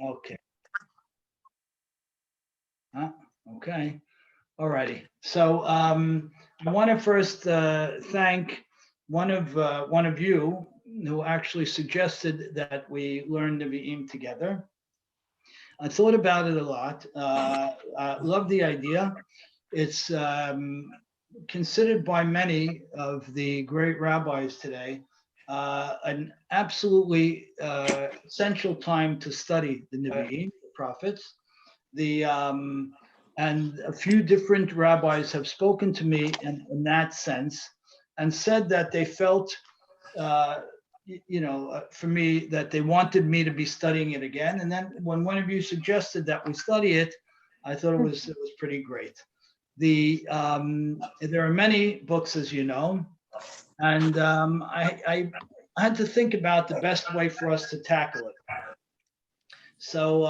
Okay. Okay. All righty. So I want to first thank one of you who actually suggested that we learn the Nevi'im together. I thought about it a lot. I love the idea. It's considered by many of the great rabbis today an absolutely essential time to study the Nevi'im, the prophets. The and a few different rabbis have spoken to me in that sense and said that they felt for me that they wanted me to be studying it again. And then when one of you suggested that we study it, I thought it was pretty great. There are many books, as you know, and I had to think about the best way for us to tackle it. So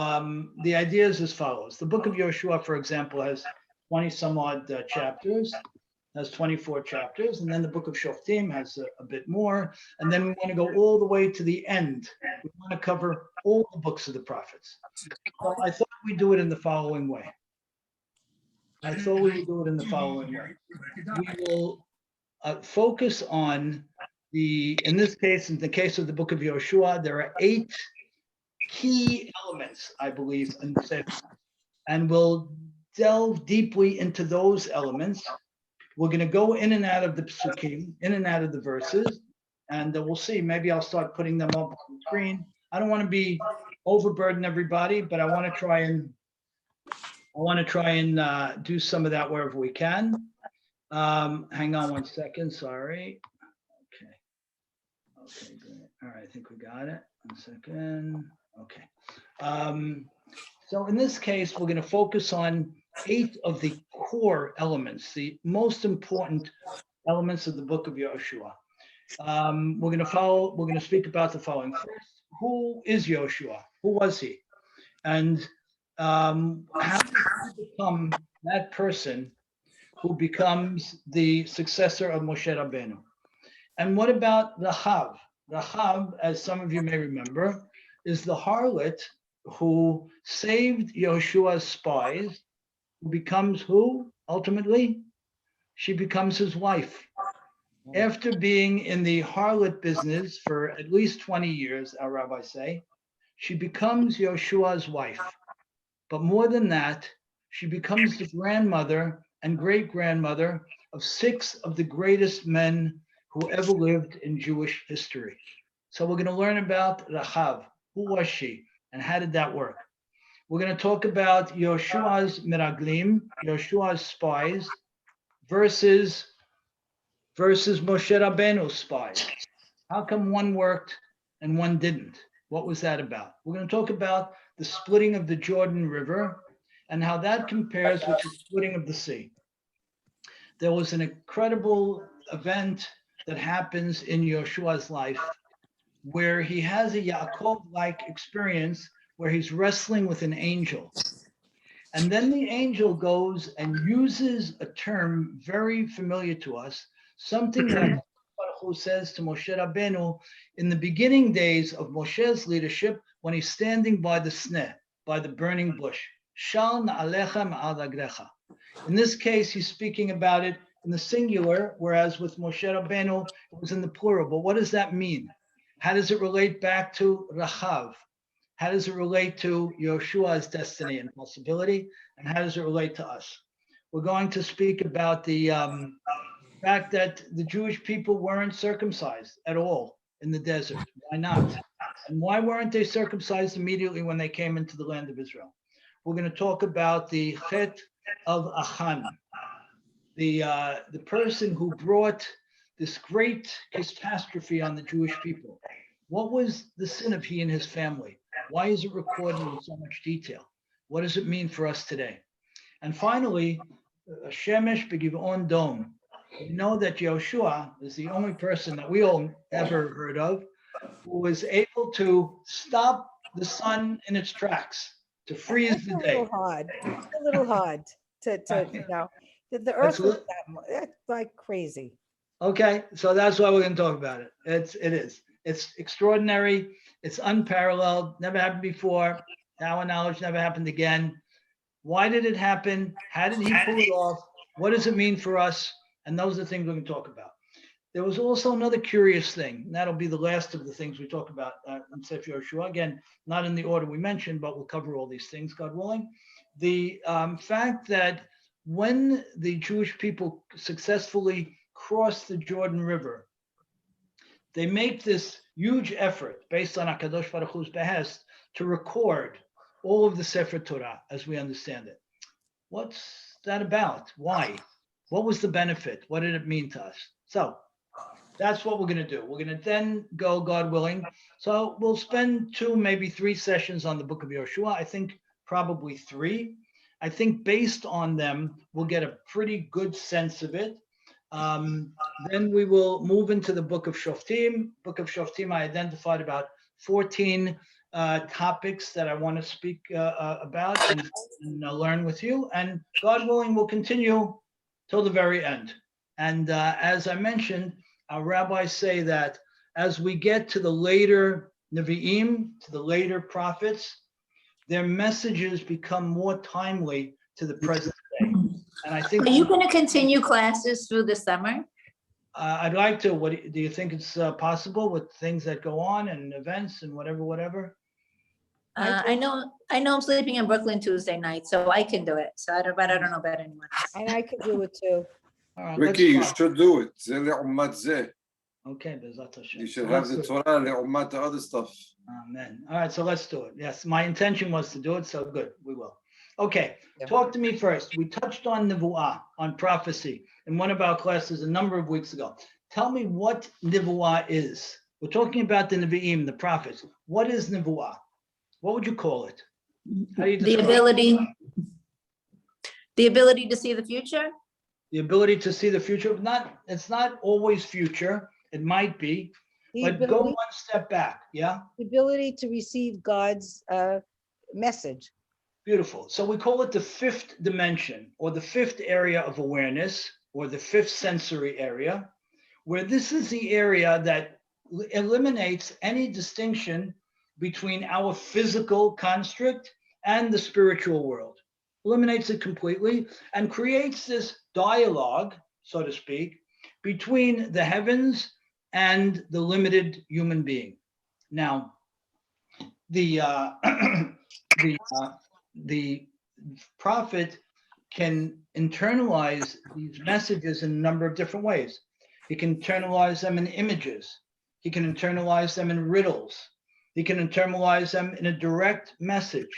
the idea is as follows. The book of Yoshua, for example, has 20 some odd chapters, has 24 chapters, and then the book of Shoftim has a bit more. And then we want to go all the way to the end. We want to cover all the books of the prophets. So I thought we'd do it in the following way. We will focus on in this case, in the case of the book of Yoshua, there are 8 key elements, I believe, in the Sefer, and we'll delve deeply into those elements. We're going to go in and out of the psukim, in and out of the verses, and we'll see. Maybe I'll start putting them up on the screen. I don't want to be overburden everybody, but I want to try and do some of that wherever we can. Hang on one second. Sorry. Okay, good. All right, I think we got it. 1 second. Okay. So in this case, we're going to focus on 8 of the core elements, the most important elements of the book of Yoshua. We're going to speak about the following. First, who is Yoshua? Who was he? And how did he become that person who becomes the successor of Moshe Rabbeinu? And what about Rachav? Rachav, as some of you may remember, is the harlot who saved Yoshua's spies, who becomes who, ultimately? She becomes his wife. After being in the harlot business for at least 20 years, our rabbis say, she becomes Yoshua's wife. But more than that, she becomes the grandmother and great-grandmother of 6 of the greatest men who ever lived in Jewish history. So we're going to learn about Rachav. Who was she, and how did that work? We're going to talk about Yoshua's miraglim, Yoshua's spies, versus Moshe Rabbeinu's spies. How come one worked and one didn't? What was that about? We're going to talk about the splitting of the Jordan River and how that compares with the splitting of the sea. There was an incredible event that happens in Yoshua's life where he has a Yaakov-like experience where he's wrestling with an angel. And then the angel goes and uses a term very familiar to us, something that who says to Moshe Rabbeinu in the beginning days of Moshe's leadership when he's standing by the sneh, by the burning bush. Shal na'alecha ma'al raglecha. In this case, he's speaking about it in the singular, whereas with Moshe Rabbeinu, it was in the plural. But what does that mean? How does it relate back to Rachav? How does it relate to Yoshua's destiny and possibility? And how does it relate to us? We're going to speak about the fact that the Jewish people weren't circumcised at all in the desert. Why not? And why weren't they circumcised immediately when they came into the land of Israel? We're going to talk about the Chet of Achan, the person who brought this great catastrophe on the Jewish people. What was the sin of he and his family? Why is it recorded in so much detail? What does it mean for us today? And finally, Shemesh B'Giv'on Dom. We know that Yoshua is the only person that we all ever heard of who was able to stop the sun in its tracks, to freeze the day. A little hard to the earth was that's like crazy. Okay, so that's why we're going to talk about it. It's extraordinary. It's unparalleled. Never happened before, To our knowledge, never happened again. Why did it happen? How did he pull it off? What does it mean for us? And those are the things we're going to talk about. There was also another curious thing. And that'll be the last of the things we talk about in Sefer Yoshua. Again, not in the order we mentioned, but we'll cover all these things, God willing. The fact that when the Jewish people successfully crossed the Jordan River, they make this huge effort based on HaKadosh Baruch Hu's behest to record all of the Sefer Torah as we understand it. What's that about? Why? What was the benefit? What did it mean to us? So that's what we're going to do. We're going to then go, God willing. So we'll spend 2, maybe 3 sessions on the book of Yoshua. I think probably 3. I think based on them, we'll get a pretty good sense of it. Then we will move into the book of Shoftim. Book of Shoftim, I identified about 14 topics that I want to speak about and learn with you. And God willing, we'll continue till the very end. And as I mentioned, our rabbis say that as we get to the later Nevi'im, to the later prophets, their messages become more timely to the present day. And I think— Are you going to continue classes through the summer? I'd like to. What do you think it's possible with things that go on and events and whatever? I know I'm sleeping in Brooklyn Tuesday night, so I can do it. So I don't know about anyone else. And I could do it too. All right, Ricky, you let's start. should do it. זה לעומת זה. Okay, Bezat Hashem. You should So have let's the do it. Torah לעומת the other stuff. Amen. All right, so let's do it. Yes, my intention was to do it, so good, we will. Okay, Yeah. talk to me first. We touched on Nevuah, on prophecy, in one of our classes a number of weeks ago. Tell me what Nevuah is. We're talking about the Nevi'im, the prophets. What is Nevuah? What would you call it? How do you The describe it? ability to see the future. The ability to see the future. It's not always future. It might be, The but go ability, one step back. Yeah. the ability to receive God's message. Beautiful. So we call it the 5th dimension, or the 5th area of awareness, or the 5th sensory area, where this is the area that eliminates any distinction between our physical construct and the spiritual world. Eliminates it completely and creates this dialogue, so to speak, between the heavens and the limited human being. Now, the prophet can internalize these messages in a number of different ways. He can internalize them in images. He can internalize them in riddles. He can internalize them in a direct message.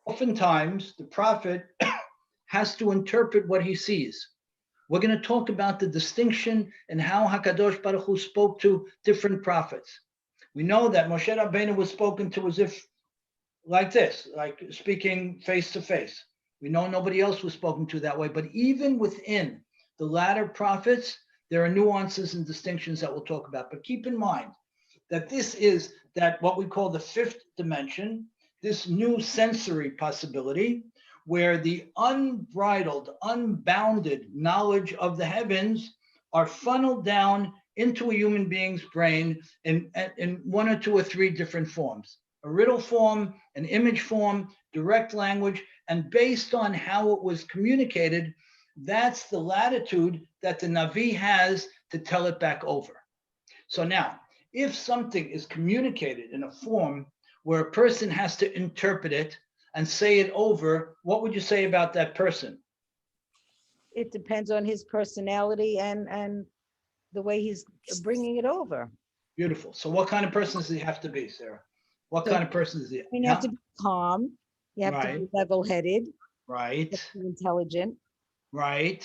Oftentimes, the prophet has to interpret what he sees. We're going to talk about the distinction and how HaKadosh Baruch Hu spoke to different prophets. We know that Moshe Rabbeinu was spoken to as if like this, like speaking face to face. We know nobody else was spoken to that way, but even within the latter prophets, there are nuances and distinctions that we'll talk about. But keep in mind that this is that what we call the 5th dimension, this new sensory possibility, where the unbridled, unbounded knowledge of the heavens are funneled down into a human being's brain in 1 or 2 or 3 different forms. A riddle form, an image form, direct language, and based on how it was communicated, that's the latitude that the Navi has to tell it back over. So now, if something is communicated in a form where a person has to interpret it and say it over, what would you say about that person? It depends on his personality and the way he's bringing it over. Beautiful. So what kind of person does he have to be, Sarah? What kind of person is he? You have to be calm. You have to be Right. level-headed, Right, intelligent. right.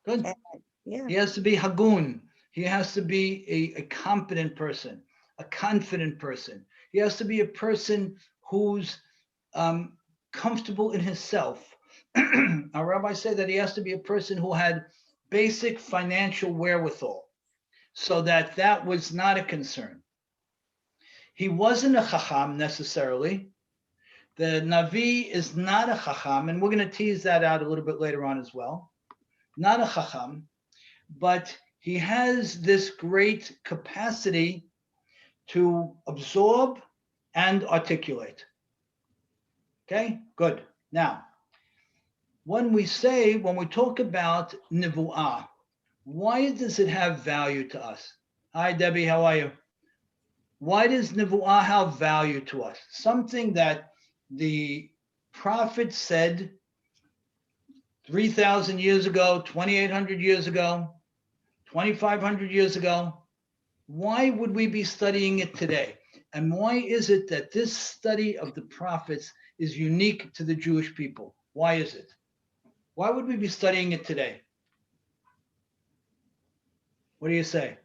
Good. Yeah. He has to be hagun. He has to be a competent person, a confident person. He has to be a person who's comfortable in himself. Our rabbis say that he has to be a person who had basic financial wherewithal, so that was not a concern. He wasn't a chacham necessarily. The Navi is not a chacham, and we're going to tease that out a little bit later on as well. Not a chacham, but he has this great capacity to absorb and articulate. Okay, good. Now, when we talk about nivu'ah, why does it have value to us? Hi, Debbie, how are you? Why does nivu'ah have value to us? Something that the prophet said 3,000 years ago, 2,800 years ago, 2,500 years ago. Why would we be studying it today? And why is it that this study of the prophets is unique to the Jewish people? Why is it? Why would we be studying it today? What do you say?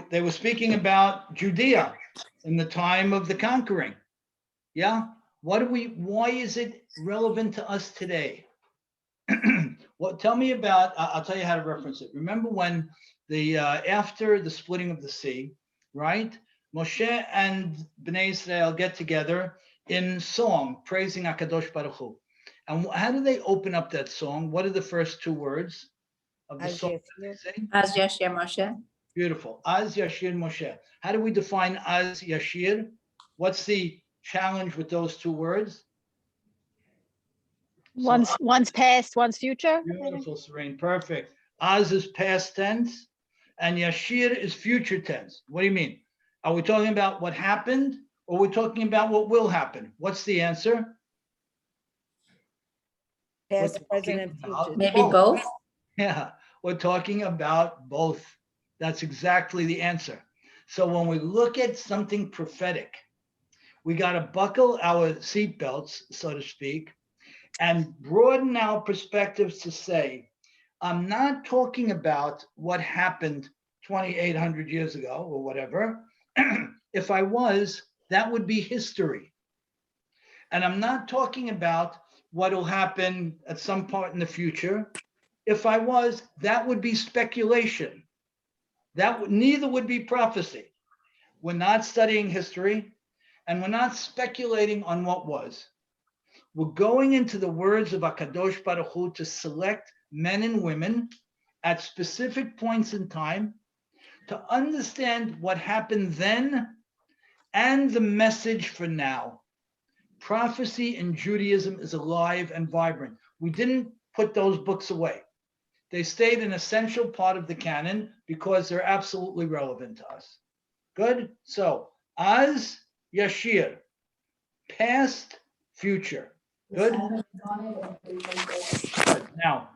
They were speaking about Judea in the time of the conquering. Yeah? Why is it relevant to us today? Well, tell me about, I'll tell you how to reference it. Remember when after the splitting of the sea, right? Moshe and Bnei Israel get together in song, praising HaKadosh Baruch Hu. And how do they open up that song? What are the first two words of the song that they sing? Az Yashir Moshe. Beautiful. Az Yashir Moshe. How do we define Az Yashir? What's the challenge with those two words? One's past, one's future. Beautiful, Serene. Perfect. Az is past tense and Yashir is future tense. What do you mean? Are we talking about what happened or we're talking about what will happen? What's the answer? Past, We're present, and talking about future. Maybe both. Yeah, we're talking about both. That's exactly the answer. So when we look at something prophetic, we got to buckle our seatbelts, so to speak, and broaden our perspectives to say, I'm not talking about what happened 2,800 years ago or whatever. If I was, that would be history. And I'm not talking about what will happen at some point in the future. If I was, that would be speculation. Neither would be prophecy. We're not studying history and we're not speculating on what was. We're going into the words of HaKadosh Baruch Hu to select men and women at specific points in time to understand what happened then and the message for now. Prophecy in Judaism is alive and vibrant. We didn't put those books away. They stayed an essential part of the canon because they're absolutely relevant to us. Good? So, Az Yashir, past, future. Good? Good. Now,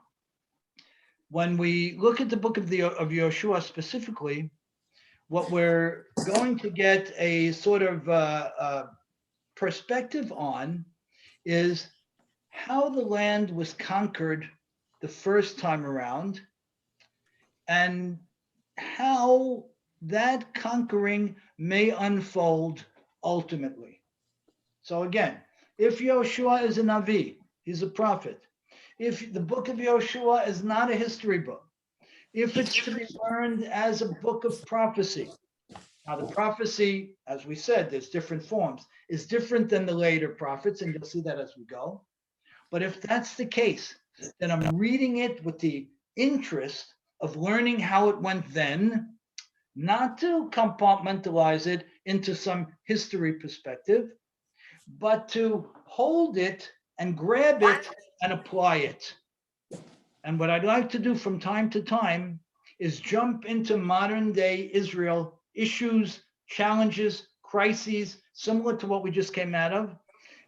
when we look at the book of Yoshua specifically, what we're going to get a sort of perspective on is how the land was conquered the first time around and how that conquering may unfold ultimately. So again, if Yoshua is a Navi, he's a prophet. If the book of Yoshua is not a history book, if it's to be learned as a book of prophecy. Now the prophecy, as we said, there's different forms, is different than the later prophets, and you'll see that as we go. But if that's the case, then I'm reading it with the interest of learning how it went then, not to compartmentalize it into some history perspective, but to hold it and grab it and apply it. And what I'd like to do from time to time is jump into modern day Israel issues, challenges, crises, similar to what we just came out of,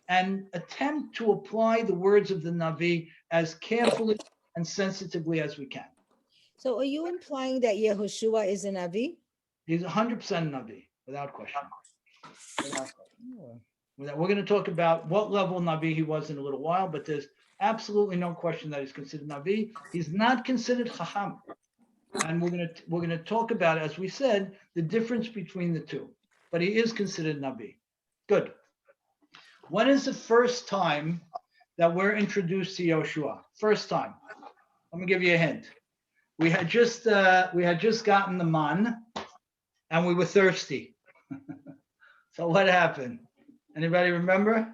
and attempt to apply the words of the Navi as carefully and sensitively as we can. So are you implying that Yehoshua is a Navi? He's 100% Navi, without question. We're going to talk about what level Navi he was in a little while, but there's absolutely no question that he's considered Navi. He's not considered Chacham. And we're going to talk about, as we said, the difference between the two. But he is considered Navi. Good. When is the first time that we're introduced to Yoshua? First time. Let me give you a hint. We had just gotten the man, and we were thirsty. So what happened? Anybody remember?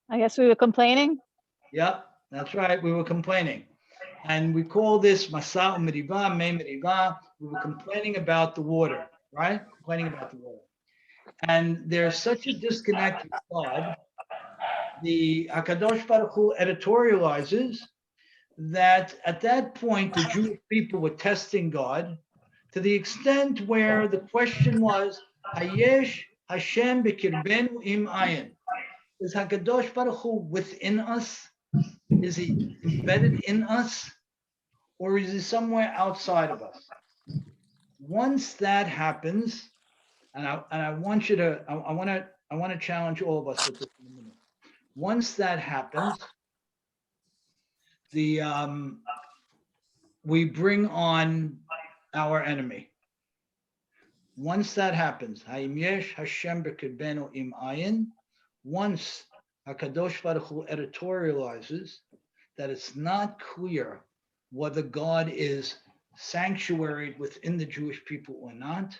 I guess we were complaining. Yep, that's right. We were complaining. And we call this Masa Meriva, Me Meriva. We were complaining about the water. right? Complaining about the water. And there's such a disconnect with God. The Hakadosh Baruch Hu editorializes that at that point, the Jewish people were testing God to the extent where the question was, Hayesh Hashem b'kirbenu im ayin. Is Hakadosh Baruch Hu within us? Is he embedded in us? Or is he somewhere outside of us? Once that happens, and I want you to, I want to challenge all of us with this in a minute. Once that happens, we bring on our enemy. Once that happens, Hayim yesh Hashem b'kirbenu im ayin. Once Hakadosh Baruch Hu editorializes that it's not clear whether God is sanctuaried within the Jewish people or not,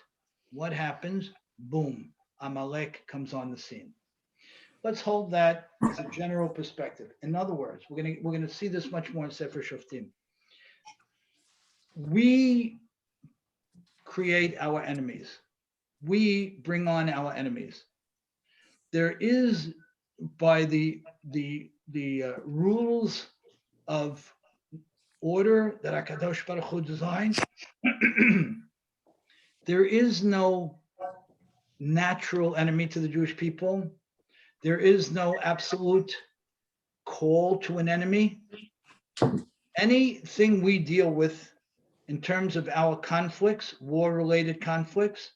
what happens? Boom, Amalek comes on the scene. Let's hold that as a general perspective. In other words, we're gonna see this much more in Sefer Shoftim. We create our enemies. We bring on our enemies. There is, by the rules of order that HaKadosh Baruch Hu designed, there is no natural enemy to the Jewish people. There is no absolute call to an enemy. Anything we deal with in terms of our conflicts, war-related conflicts,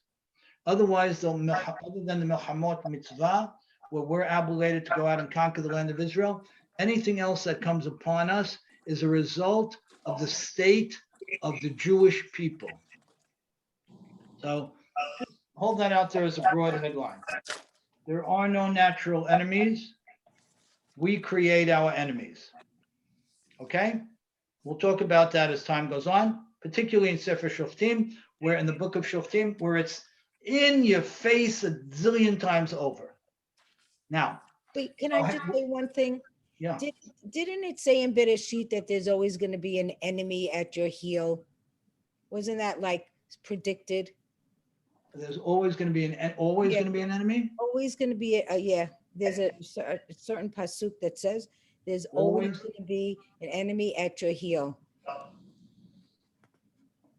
otherwise, other than the Milhamot Mitzvah, where we're obligated to go out and conquer the land of Israel, anything else that comes upon us is a result of the state of the Jewish people. So hold that out there as a broad headline. There are no natural enemies. We create our enemies. Okay? We'll talk about that as time goes on, particularly in Sefer Shoftim, where in the book of Shoftim, where it's in your face a zillion times over. Now, Wait, can I just say one thing? yeah, Didn't it say in Bereshit that there's always going to be an enemy at your heel? Wasn't that like predicted? there's always going to be an enemy. Always going to be yeah. There's a certain pasuk that says there's always Always. going to be an enemy at your heel.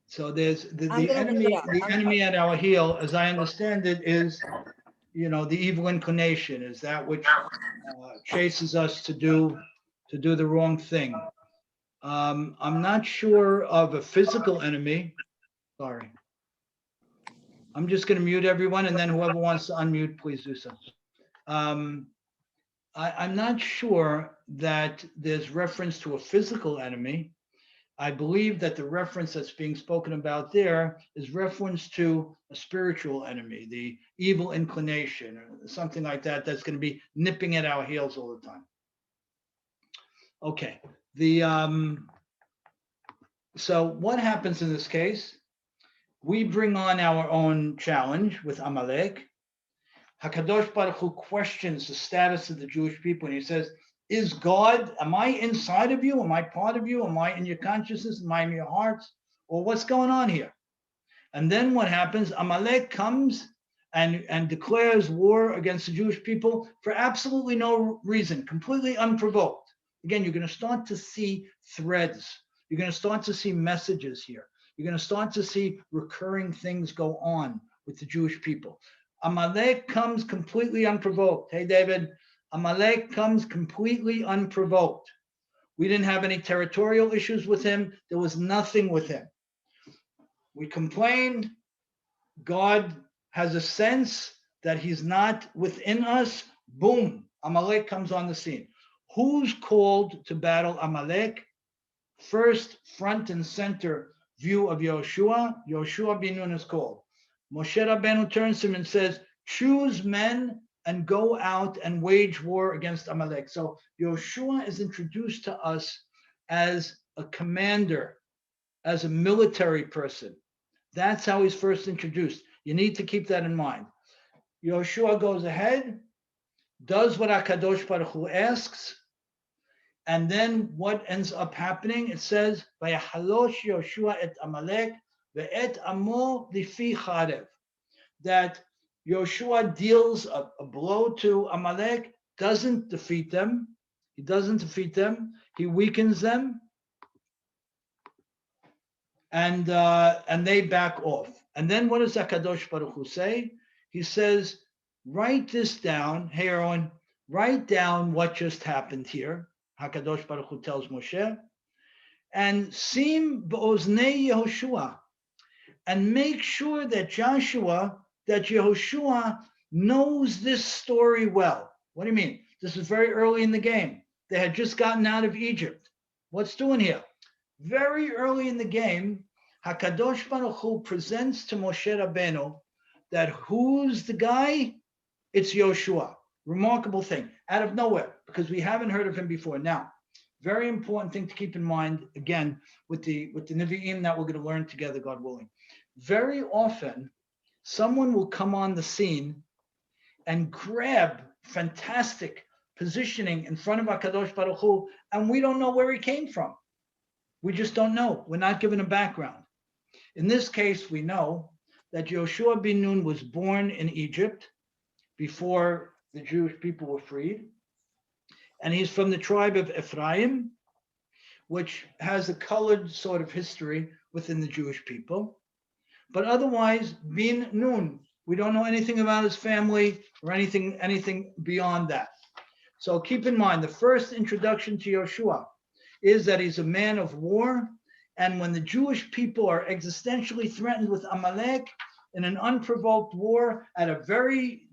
So there's the I'm gonna look it enemy. up. The enemy at our heel, as I understand it, is, the evil inclination, is that which chases us to do the wrong thing. I'm not sure of a physical enemy. Sorry. I'm just going to mute everyone, and then whoever wants to unmute, please do so. I'm not sure that there's reference to a physical enemy. I believe that the reference that's being spoken about there is reference to a spiritual enemy, the evil inclination, or something like that, that's going to be nipping at our heels all the time. Okay. So what happens in this case? We bring on our own challenge with Amalek. HaKadosh Baruch Hu questions the status of the Jewish people, and he says, am I inside of you? Am I part of you? Am I in your consciousness? Am I in your hearts? Or what's going on here? And then what happens? Amalek comes and declares war against the Jewish people for absolutely no reason, completely unprovoked. Again, you're going to start to see threads. You're going to start to see messages here. You're going to start to see recurring things go on with the Jewish people. Amalek comes completely unprovoked. Hey, David, Amalek comes completely unprovoked. We didn't have any territorial issues with him. There was nothing with him. We complained. God has a sense that he's not within us. Boom, Amalek comes on the scene. Who's called to battle Amalek? First, front and center view of Yoshua. Yoshua bin Nun is called. Moshe Rabbeinu turns to him and says, choose men and go out and wage war against Amalek. So Yoshua is introduced to us as a commander, as a military person. That's how he's first introduced. You need to keep that in mind. Yoshua goes ahead, does what HaKadosh Baruch Hu asks, and then what ends up happening? It says, "Vayahalosh Yoshua et Amalek ve'et amo lifi charev." that Yoshua deals a blow to Amalek, doesn't defeat them. He doesn't defeat them. He weakens them, and they back off. And then what does Hakadosh Baruch Hu say? He says, "Write this down, hey Aaron. Write down what just happened here." Hakadosh Baruch Hu tells Moshe, and sim b'oznei Yehoshua, and make sure that Yehoshua knows this story well. What do you mean? This is very early in the game. They had just gotten out of Egypt. What's doing here? Very early in the game, HaKadosh Baruch Hu presents to Moshe Rabbeinu that who's the guy? It's Yoshua. Remarkable thing, out of nowhere, because we haven't heard of him before. Now, very important thing to keep in mind, again, with the Nevi'im that we're going to learn together, God willing. Very often, someone will come on the scene and grab fantastic positioning in front of HaKadosh Baruch Hu, and we don't know where he came from. We just don't know. We're not given a background. In this case, we know that Yoshua bin Nun was born in Egypt before the Jewish people were freed, and he's from the tribe of Ephraim, which has a colored sort of history within the Jewish people. But otherwise, bin Nun, we don't know anything about his family or anything beyond that. So keep in mind, the first introduction to Yoshua is that he's a man of war. And when the Jewish people are existentially threatened with Amalek in an unprovoked war at a very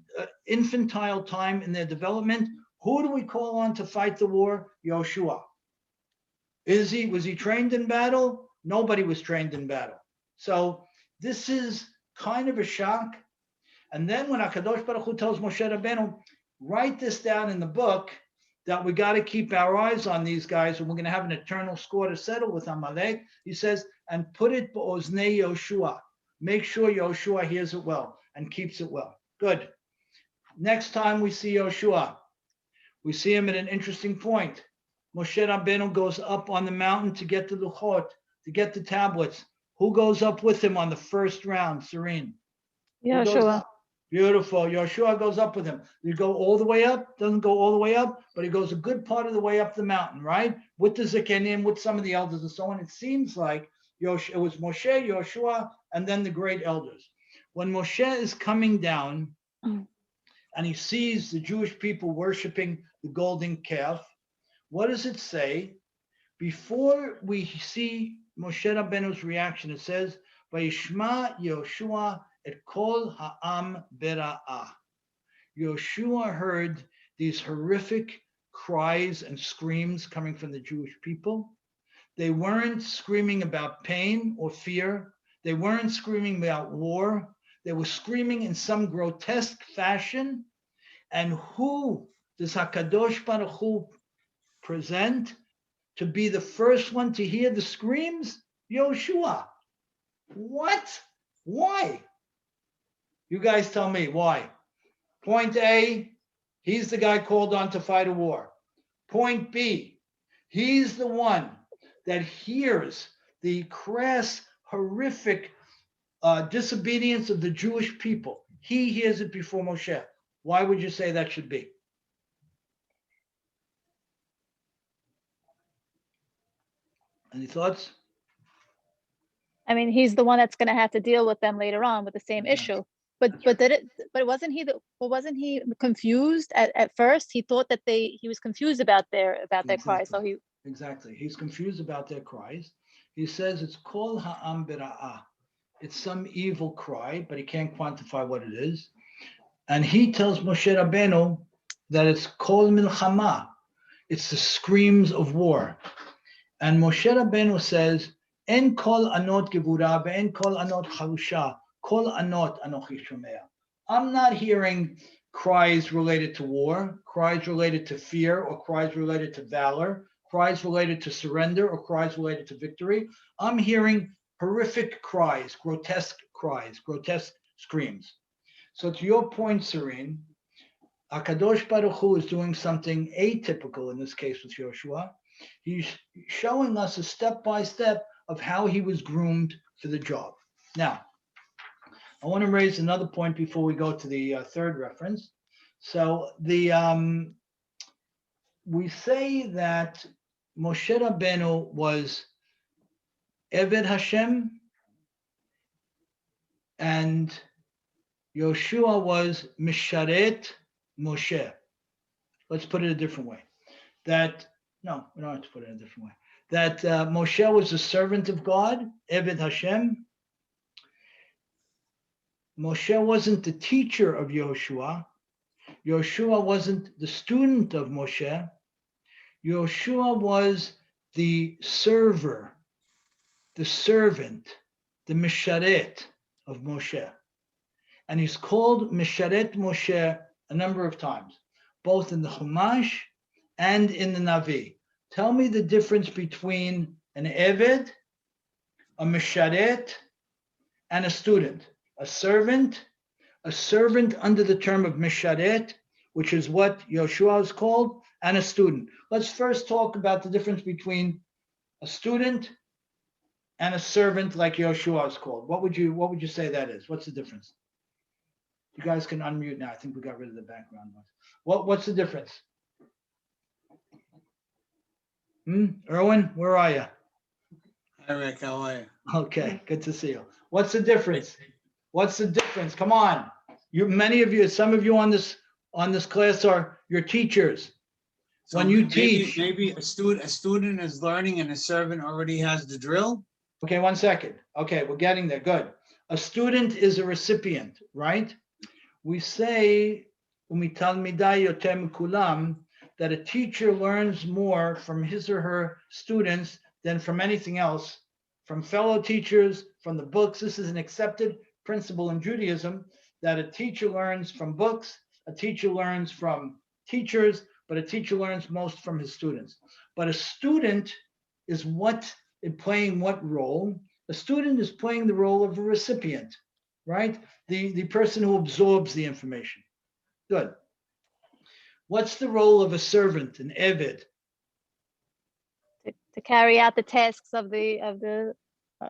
infantile time in their development, who do we call on to fight the war? Yoshua. Was he trained in battle? Nobody was trained in battle. So this is kind of a shock. And then when HaKadosh Baruch Hu tells Moshe Rabbeinu, write this down in the book, that we got to keep our eyes on these guys, and we're going to have an eternal score to settle with Amalek. He says, and put it b'oznei Yoshua. Make sure Yoshua hears it well and keeps it well. Good. Next time we see Yoshua, we see him at an interesting point. Moshe Rabbeinu goes up on the mountain to get the luchot, to get the tablets. Who goes up with him on the first round, Serene? Yoshua. Beautiful. Yoshua goes up with him. You go all the way up, doesn't go all the way up, but he goes a good part of the way up the mountain, right? With the Zikanim, with some of the elders and so on. It seems like it was Moshe, Yoshua, and then the great elders. When Moshe is coming down and he sees the Jewish people worshiping the golden calf, what does it say? Before we see Moshe Rabbeinu's reaction, it says, Vayishma Yoshua et kol ha'am bera'ah. Yoshua heard these horrific cries and screams coming from the Jewish people. They weren't screaming about pain or fear. They weren't screaming about war. They were screaming in some grotesque fashion. And who does HaKadosh Baruch Hu present to be the first one to hear the screams? Yoshua. What? Why? You guys tell me why. Point A, he's the guy called on to fight a war. Point B, he's the one that hears the crass, horrific disobedience of the Jewish people. He hears it before Moshe. Why would you say that should be? Any thoughts? I mean, he's the one that's going to have to deal with them later on with the same issue. But wasn't he confused at first? He thought that he was confused about their cries. So Exactly. He's confused about their cries. He says it's kol ha'am bera'ah. It's some evil cry, but he can't quantify what it is. And he tells Moshe Rabbeinu that it's kol milchama. It's the screams of war. And Moshe Rabbeinu says, En kol anot gevura ve'en kol anot charusha, kol anot anochi shomea. I'm not hearing cries related to war, cries related to fear, or cries related to valor, cries related to surrender, or cries related to victory. I'm hearing horrific cries, grotesque screams. So to your point, Serene, HaKadosh Baruch Hu is doing something atypical in this case with Yoshua. He's showing us a step-by-step of how he was groomed for the job. Now, I want to raise another point before we go to the third reference. So we say that Moshe Rabbeinu was Eved Hashem and Yoshua was Misharet Moshe. Let's put it a different way. No, we don't have to put it in a different way. That Moshe was a servant of God, Eved Hashem. Moshe wasn't the teacher of Yoshua. Yoshua wasn't the student of Moshe. Yoshua was the server, the servant, the Misharet of Moshe. And he's called Misharet Moshe a number of times, both in the Chumash and in the Navi. Tell me the difference between an Eved, a Misharet, and a student. A servant under the term of Misharet, which is what Yoshua is called, and a student. Let's first talk about the difference between a student and a servant like Yoshua is called. What would you say that is? What's the difference? You guys can unmute now. I think we got rid of the background noise. What's the difference? Erwin, where are you? Hi, Rick. How are you? Okay, good to see you. What's the difference? What's the difference? Come on. Many of you, some of you on this class are your teachers. So When you teach, maybe a student is learning and a servant already has the drill. okay, 1 second. Okay, we're getting there. Good. A student is a recipient, right? We say, Umitalmidai yotem kulam, that a teacher learns more from his or her students than from anything else, from fellow teachers, from the books. This is an accepted principle in Judaism, that a teacher learns from books, a teacher learns from teachers, but a teacher learns most from his students. But a student is playing what role? A student is playing the role of a recipient, right? The person who absorbs the information. Good. What's the role of a servant, an Eved? To carry out the tasks of the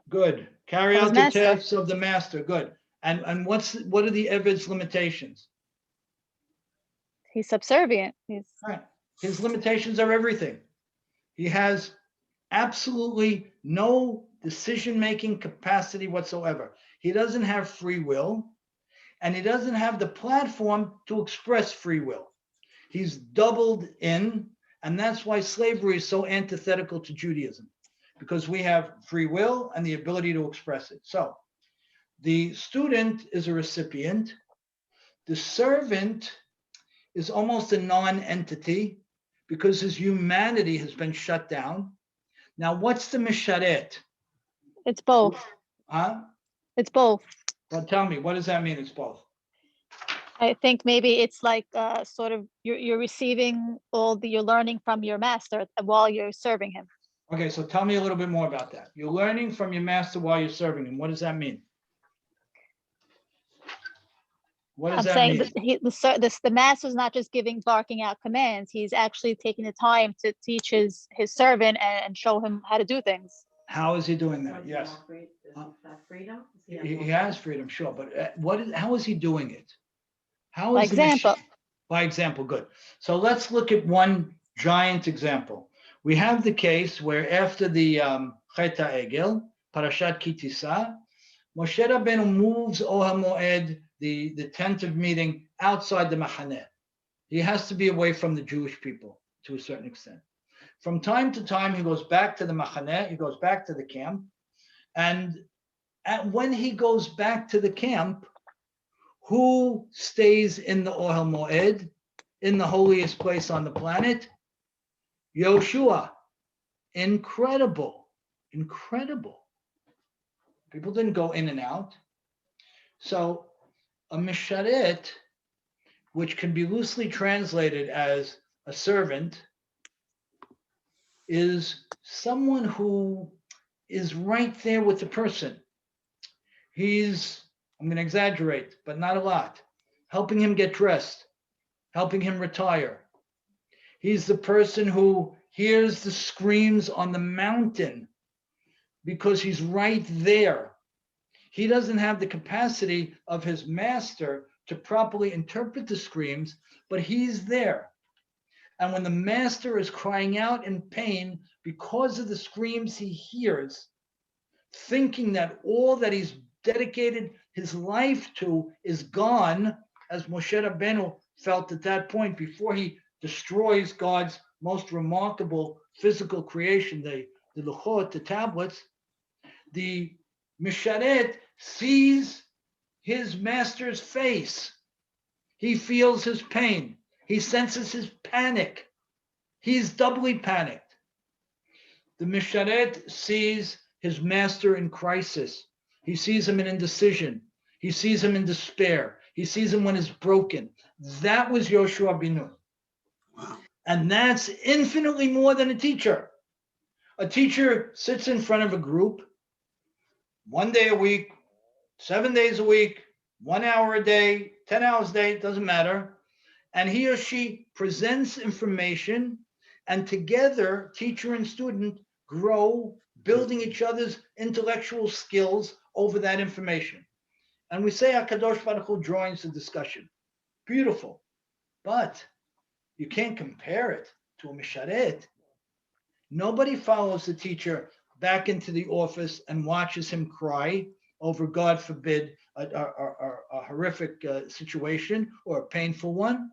Good. Carry Of his out the master. tasks of the master. Good. And what are the Eved's limitations? he's subservient. He's Right. His limitations are everything. He has absolutely no decision-making capacity whatsoever. He doesn't have free will, and he doesn't have the platform to express free will. He's doubled in, and that's why slavery is so antithetical to Judaism, because we have free will and the ability to express it. So the student is a recipient. The servant is almost a non-entity because his humanity has been shut down. Now, what's the misharet? it's both. Huh? It's both. Well, tell me, what does that mean? It's both. I think maybe it's like sort of you're receiving you're learning from your master while you're serving him. Okay, so tell me a little bit more about that. You're learning from your master while you're serving him. What does that mean? What does I'm that saying mean? that the master's not just barking out commands. He's actually taking the time to teach his servant and show him how to do things. How is he doing that? Yes. Freedom? He has freedom, sure, but how is he doing it? How By is example. By example, good. So let's look at one giant example. We have the case where after the Chet HaEgel, Parashat Ki Tisa, Moshe Rabbeinu moves Ohel Moed, the tent of meeting, outside the Machaneh. He has to be away from the Jewish people to a certain extent. From time to time, he goes back to the Machaneh, he goes back to the camp, and when he goes back to the camp, who stays in the Ohel Moed, in the holiest place on the planet? Yoshua. Incredible. Incredible. People didn't go in and out. So a misharet, which can be loosely translated as a servant, is someone who is right there with the person. I'm going to exaggerate, but not a lot, helping him get dressed, helping him retire. He's the person who hears the screams on the mountain because he's right there. He doesn't have the capacity of his master to properly interpret the screams, but he's there. And when the master is crying out in pain because of the screams he hears, thinking that all that he's dedicated his life to is gone, as Moshe Rabbeinu felt at that point before he destroys God's most remarkable physical creation, the Luchot, the tablets, the Misharet sees his master's face. He feels his pain. He senses his panic. He's doubly panicked. The Misharet sees his master in crisis. He sees him in indecision. He sees him in despair. He sees him when he's broken. That was Yoshua Binu. Wow. And that's infinitely more than a teacher. A teacher sits in front of a group 1 day a week, 7 days a week, 1 hour a day, 10 hours a day, doesn't matter. And he or she presents information, and together, teacher and student grow, building each other's intellectual skills over that information. And we say HaKadosh Baruch Hu joins the discussion. Beautiful. But you can't compare it to a Misharet. Nobody follows the teacher back into the office and watches him cry over, God forbid, a horrific situation or a painful one.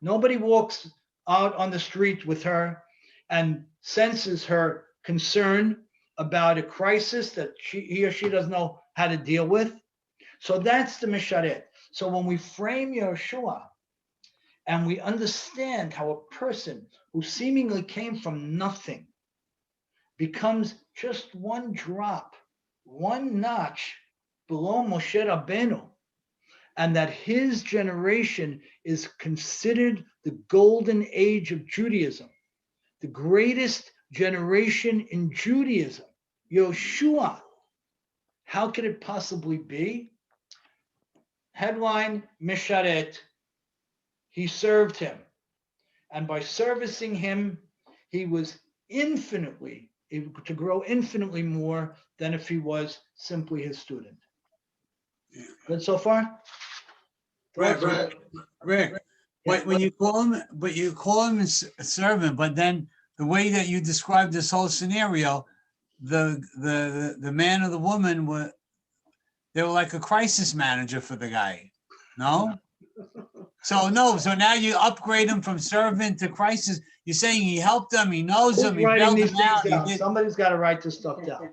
Nobody walks out on the street with her and senses her concern about a crisis that he or she doesn't know how to deal with. So that's the Misharet. So when we frame Yehoshua and we understand how a person who seemingly came from nothing becomes just one drop, one notch below Moshe Rabbeinu, and that his generation is considered the golden age of Judaism, the greatest generation in Judaism, Yehoshua. How could it possibly be? Headline, Misharet. He served him. And by servicing him, he was infinitely able to grow infinitely more than if he was simply his student. Yeah. Good so far? Rick, but when you call him a servant, but then the way that you described this whole scenario, the man or the woman they were like a crisis manager for the guy. No? So now you upgrade him from servant to crisis. You're saying he helped them, he knows Who's them, he writing bailed these them things out. down? Somebody's got to write this stuff down.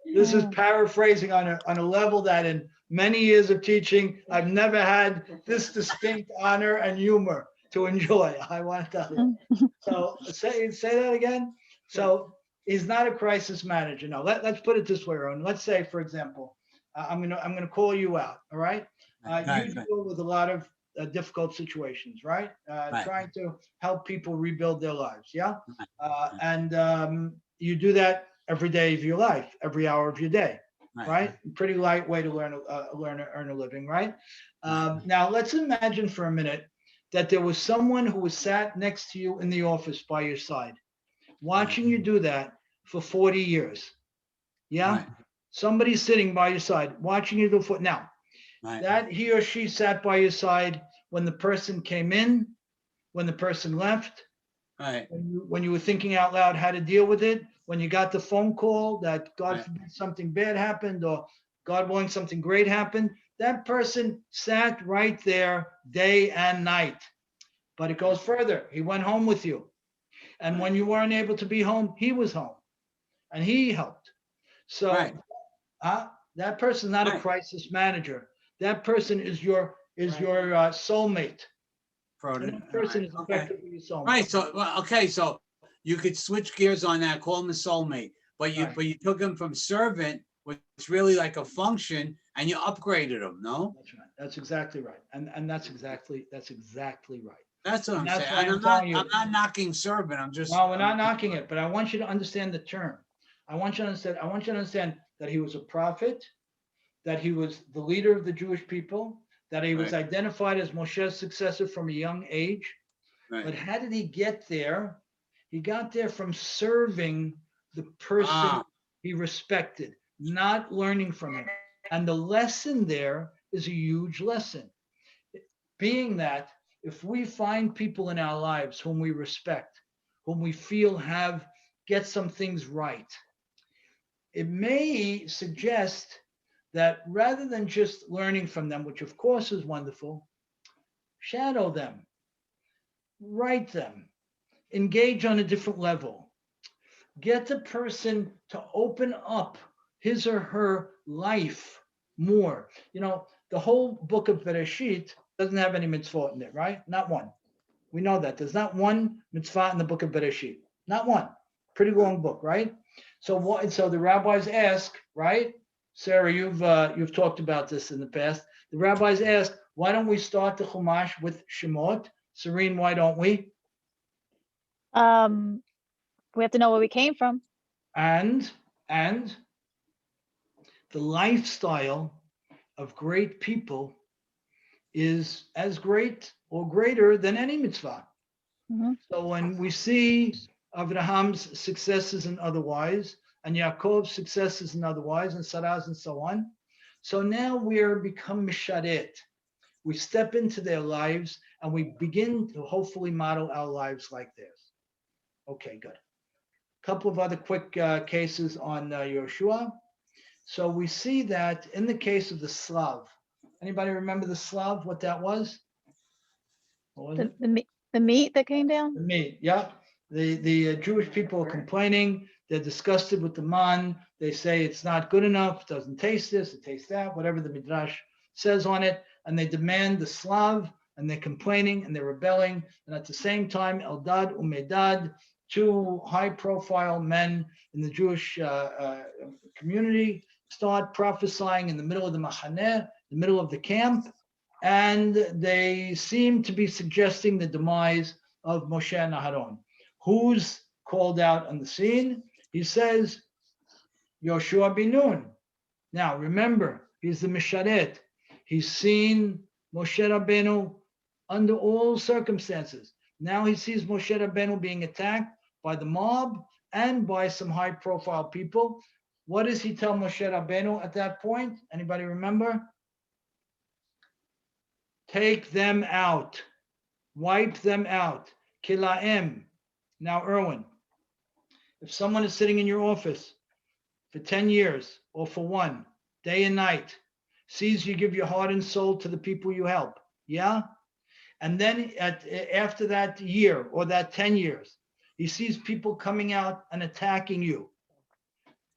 This is paraphrasing on a level that in many years of teaching, I've never had this distinct honor and humor to enjoy. I want to tell you. So say that again. So he's not a crisis manager. No, let's put it this way, Ron. Let's say, for example, I'm gonna call you out. All right. You deal with a lot of difficult situations, right? Right. Trying to help people rebuild their lives. Yeah. And you do that every day of your life, every hour of your day, right? Pretty light way to earn a living, right? Now let's imagine for a minute that there was someone who was sat next to you in the office by your side, watching you do that for 40 years. Yeah. Right. Somebody's sitting by your side, watching you do foot. Now, that he or she sat by your side when the person came in, when the person left, Right. when you were thinking out loud how to deal with it, when you got the phone call that God forbid something bad happened or God willing something great happened, that person sat right there day and night. But it goes further. He went home with you. And when you weren't able to be home, he was home and he helped. So that person's not a crisis manager. That person is your soulmate. That person is effectively your soulmate. Right. So so you could switch gears on that, call him a soulmate, but you took him from servant, which is really like a function, and you upgraded him. No, that's right. That's exactly right. And that's exactly right. That's what I'm saying. I'm not knocking servant. I'm just. No, we're not knocking it, but I want you to understand the term. I want you to understand that he was a prophet, that he was the leader of the Jewish people, that he was identified as Moshe's successor from a young age. Right. But how did he get there? He got there from serving the person he respected, not learning from him. And the lesson there is a huge lesson. Being that if we find people in our lives whom we respect, whom we feel get some things right, it may suggest that rather than just learning from them, which of course is wonderful, shadow them, write them, engage on a different level. Get the person to open up his or her life more. You know, the whole book of Bereshit doesn't have any mitzvot in it, right? Not one. We know that. There's not one mitzvah in the book of Bereshit. Not one. Pretty long book, right? So the rabbis ask, right? Sarah, you've talked about this in the past. The rabbis ask, why don't we start the Chumash with Shemot? Serene, why don't we? We have to know where we came from. And the lifestyle of great people is as great or greater than any mitzvah. Mhm. So when we see Abraham's successes and otherwise, and Yaakov's successes and otherwise, and Sarah's and so on, so now we're become misharet. We step into their lives and we begin to hopefully model our lives like theirs. Okay, good. A couple of other quick cases on Yoshua. So we see that in the case of the Slav. Anybody remember the Slav, what that was? What was it? The meat that came down. The meat, yeah. The Jewish people are complaining. They're disgusted with the man. They say it's not good enough. It doesn't taste this. It tastes that. Whatever the Midrash says on it, and they demand the Slav, and they're complaining and they're rebelling. And at the same time, Eldad and Medad, two high-profile men in the Jewish community, start prophesying in the middle of the Machaneh, the middle of the camp, and they seem to be suggesting the demise of Moshe and Aharon. Who's called out on the scene? He says, Yoshua bin Nun. Now, remember, he's the Misharet. He's seen Moshe Rabbeinu under all circumstances. Now he sees Moshe Rabbeinu being attacked by the mob and by some high-profile people. What does he tell Moshe Rabbeinu at that point? Anybody remember? Take them out. Wipe them out. Kilaem. Now, Erwin, if someone is sitting in your office for 10 years or for one, day and night, sees you give your heart and soul to the people you help, yeah? And then after that year or that 10 years, he sees people coming out and attacking you.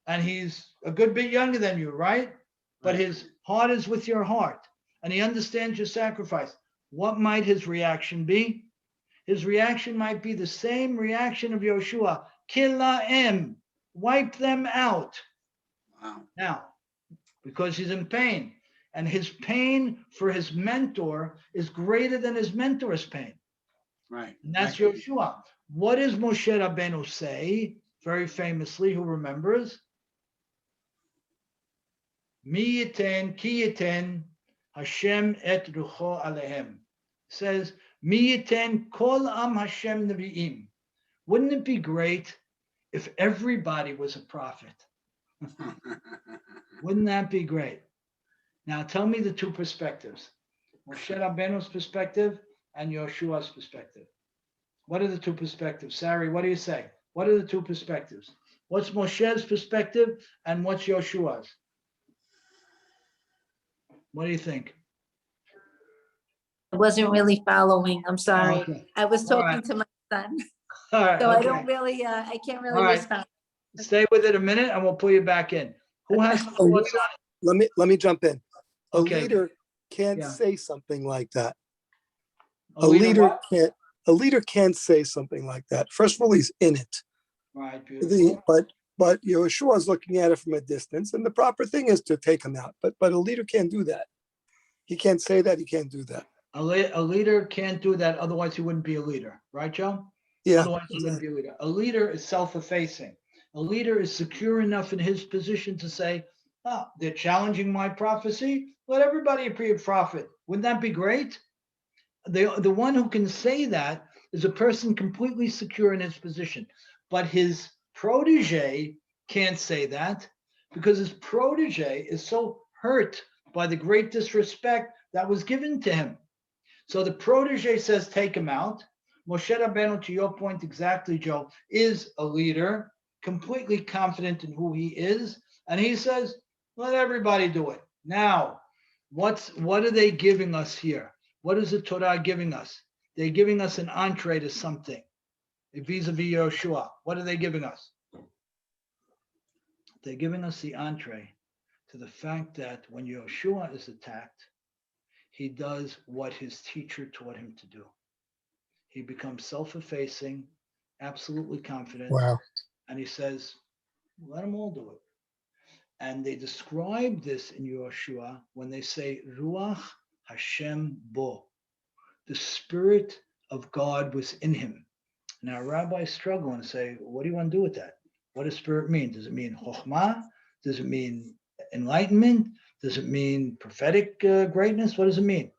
And he's a good bit younger than you, right? But his heart is with your heart and he understands your sacrifice. What might his reaction be? His reaction might be the same reaction of Yoshua. Kilaem, wipe them out. Wow. Now, because he's in pain. And his pain for his mentor is greater than his mentor's pain. Right. And that's Yoshua. What does Moshe Rabbeinu say? Very famously, who remembers? Mi yiten ki yiten Hashem et rucho alehem. Says, Mi yiten kol am Hashem nevi'im. Wouldn't it be great if everybody was a prophet? Wouldn't that be great? Now tell me the two perspectives. Moshe Rabbeinu's perspective and Yoshua's perspective. What are the two perspectives? Sari, what do you say? What are the two perspectives? What's Moshe's perspective and what's Yoshua's? What do you think? I wasn't really following. I'm sorry. Okay. I was All talking right. to my son, All right, so I okay. don't really, I can't really All right. respond. Stay with it a minute and we'll pull you back in. Who has thoughts on it? Let me jump in. A Okay. leader can't Yeah. say something like that. A leader what? A leader can't say something like that. First of all, he's in it. Right, beautiful. But Yeshua is looking at it from a distance, and the proper thing is to take him out. But a leader can't do that. He can't say that. He can't do that. A leader can't do that, otherwise he wouldn't be a leader, right, Joe? Yeah. Otherwise he wouldn't be a leader. A leader is self-effacing. A leader is secure enough in his position to say, oh, they're challenging my prophecy. Let everybody be a prophet. Wouldn't that be great? The one who can say that is a person completely secure in his position. But his protege can't say that because his protege is so hurt by the great disrespect that was given to him. So the protege says, take him out. Moshe Rabbeinu, to your point exactly, Joe, is a leader, completely confident in who he is. And he says, let everybody do it. Now, what are they giving us here? What is the Torah giving us? They're giving us an entree to something. Vis-a-vis Yoshua. What are they giving us? They're giving us the entree to the fact that when Yoshua is attacked, he does what his teacher taught him to do. He becomes self-effacing, absolutely confident, Wow. and he says, let them all do it. And they describe this in Yoshua when they say, Ruach Hashem bo. The Spirit of God was in him. Now, rabbis struggle and say, what do you want to do with that? What does Spirit mean? Does it mean chokhmah? Does it mean enlightenment? Does it mean prophetic greatness? What does it mean?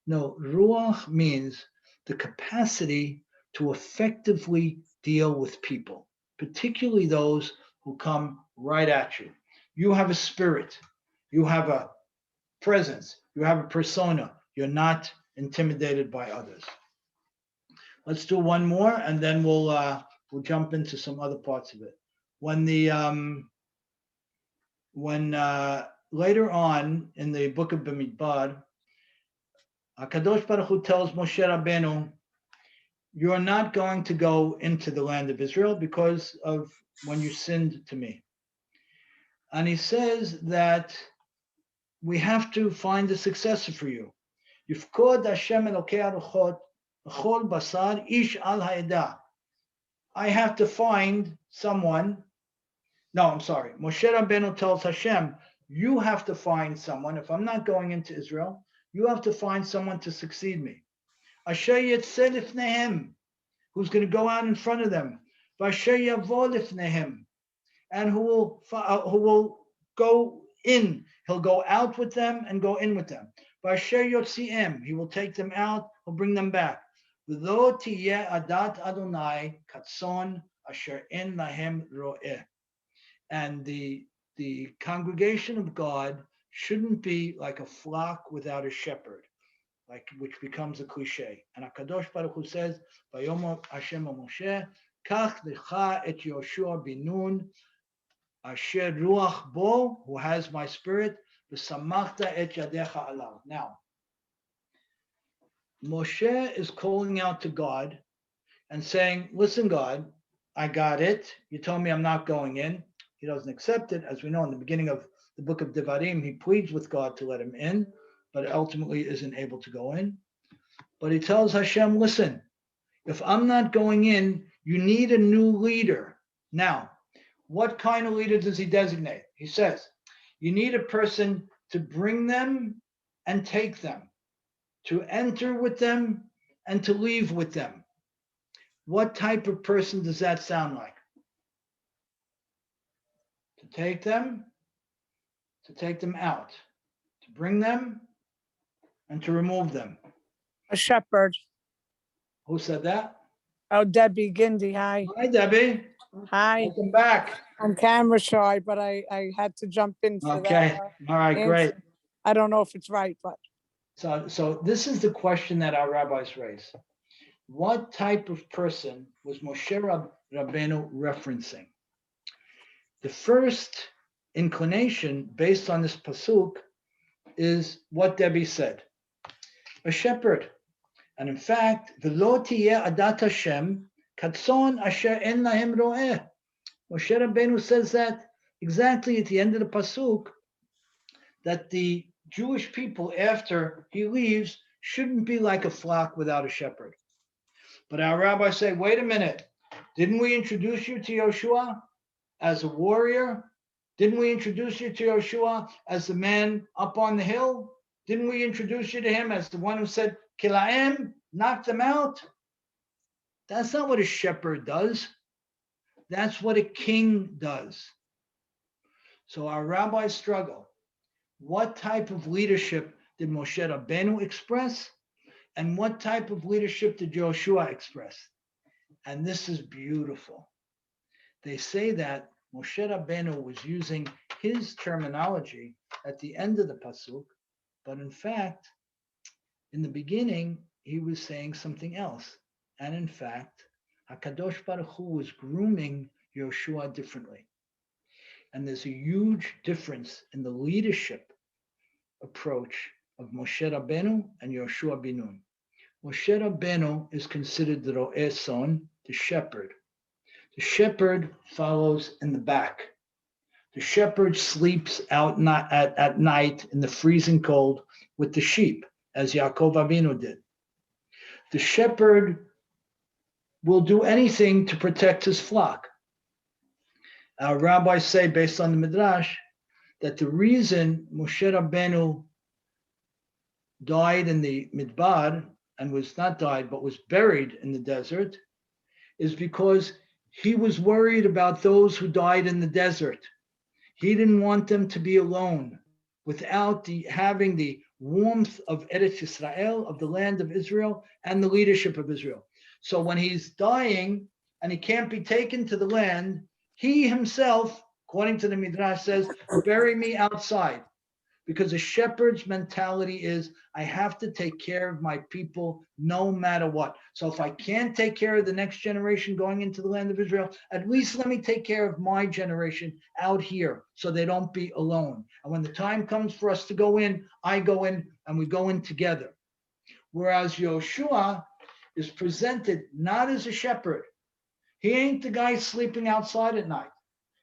No, Ruach means the capacity to effectively deal with people, particularly those who come right at you. You have a spirit, you have a presence, you have a persona. You're not intimidated by others. Let's do one more, and then we'll jump into some other parts of it. When later on in the book of Bamidbar, HaKadosh Baruch Hu tells Moshe Rabbeinu, you're not going to go into the land of Israel because of when you sinned to me. And he says that we have to find a successor for you. Yifkod Hashem Elokei Aruchot Chol Basar Ish Al Ha'edah. I have to find someone. No, I'm sorry. Moshe Rabbeinu tells Hashem, you have to find someone. If I'm not going into Israel, you have to find someone to succeed me. Asher Yetzeh Lifnehem, who's going to go out in front of them. V'asher Yavo Lifnehem, and who will go in. He'll go out with them and go in with them. V'asher Yotzi'em, he will take them out. He'll bring them back. V'lo tiyeh adat Adonai katzon asher en lahem ro'eh. And the congregation of God shouldn't be like a flock without a shepherd, which becomes a cliche. And HaKadosh Baruch Hu says, Vayomer Hashem Moshe, Kach lecha et Yoshua bin Nun, asher ruach bo, who has my spirit, v'samachta et yadecha alav. Now, Moshe is calling out to God and saying, listen, God, I got it. You told me I'm not going in. He doesn't accept it. As we know in the beginning of the book of Devarim, he pleads with God to let him in, but ultimately isn't able to go in. But he tells Hashem, listen, if I'm not going in, you need a new leader. Now, what kind of leader does he designate? He says, you need a person to bring them and take them, to enter with them and to leave with them. What type of person does that sound like? To take them out, to bring them, and to remove them. A shepherd. Who said that? Oh, Debbie Gindy. Hi. Hi, Debbie. Hi. Welcome back. I'm camera shy, but I had to jump in for Okay. that. All right, great. Answer. I don't know if it's right, but. So this is the question that our rabbis raise. What type of person was Moshe Rabbeinu referencing? The first inclination based on this pasuk is what Debbie said, a shepherd. And in fact, v'lo tiyeh adat Hashem katzon asher en lahem ro'eh. Moshe Rabbeinu says that exactly at the end of the pasuk, that the Jewish people, after he leaves, shouldn't be like a flock without a shepherd. But our rabbis say, wait a minute, didn't we introduce you to Yoshua as a warrior? Didn't we introduce you to Yoshua as the man up on the hill? Didn't we introduce you to him as the one who said, Kilaim, knock them out? That's not what a shepherd does. That's what a king does. So our rabbis struggle. What type of leadership did Moshe Rabbeinu express? And what type of leadership did Joshua express? And this is beautiful. They say that Moshe Rabbeinu was using his terminology at the end of the pasuk, but in fact, in the beginning, he was saying something else. And in fact, HaKadosh Baruch Hu was grooming Yoshua differently. And there's a huge difference in the leadership approach of Moshe Rabbeinu and Yoshua bin Nun. Moshe Rabbeinu is considered the Ro'eh Son, the shepherd. The shepherd follows in the back. The shepherd sleeps out at night in the freezing cold with the sheep, as Yaakov Avinu did. The shepherd will do anything to protect his flock. Our rabbis say, based on the Midrash, that the reason Moshe Rabbeinu died in the Midbar, and was not died, but was buried in the desert, is because he was worried about those who died in the desert. He didn't want them to be alone without having the warmth of Eretz Yisrael, of the land of Israel, and the leadership of Israel. So when he's dying and he can't be taken to the land, he himself, according to the Midrash, says, bury me outside. Because a shepherd's mentality is, I have to take care of my people no matter what. So if I can't take care of the next generation going into the land of Israel, at least let me take care of my generation out here so they don't be alone. And when the time comes for us to go in, I go in and we go in together. Whereas Yoshua is presented not as a shepherd. He ain't the guy sleeping outside at night.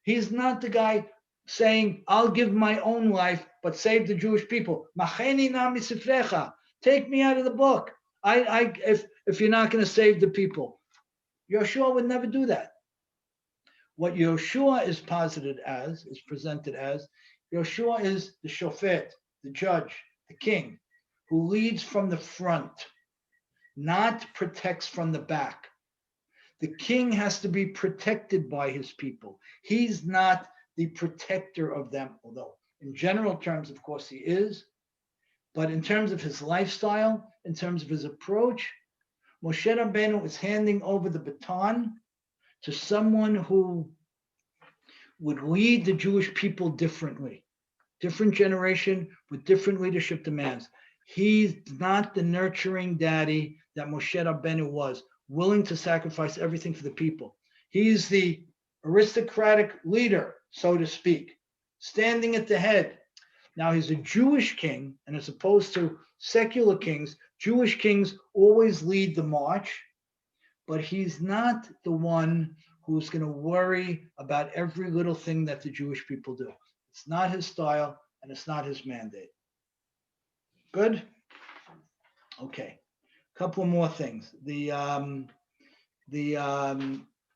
He's not the guy saying, I'll give my own life, but save the Jewish people. Macheni na misifrecha. Take me out of the book. If you're not going to save the people. Yoshua would never do that. What Yoshua is posited as, is presented as, Yoshua is the shofet, the judge, the king, who leads from the front, not protects from the back. The king has to be protected by his people. He's not the protector of them, although in general terms, of course, he is. But in terms of his lifestyle, in terms of his approach, Moshe Rabbeinu is handing over the baton to someone who would lead the Jewish people differently. Different generation with different leadership demands. He's not the nurturing daddy that Moshe Rabbeinu was, willing to sacrifice everything for the people. He's the aristocratic leader, so to speak, standing at the head. Now he's a Jewish king, and as opposed to secular kings, Jewish kings always lead the march, but he's not the one who's going to worry about every little thing that the Jewish people do. It's not his style, and it's not his mandate. Good? Okay. A couple more things.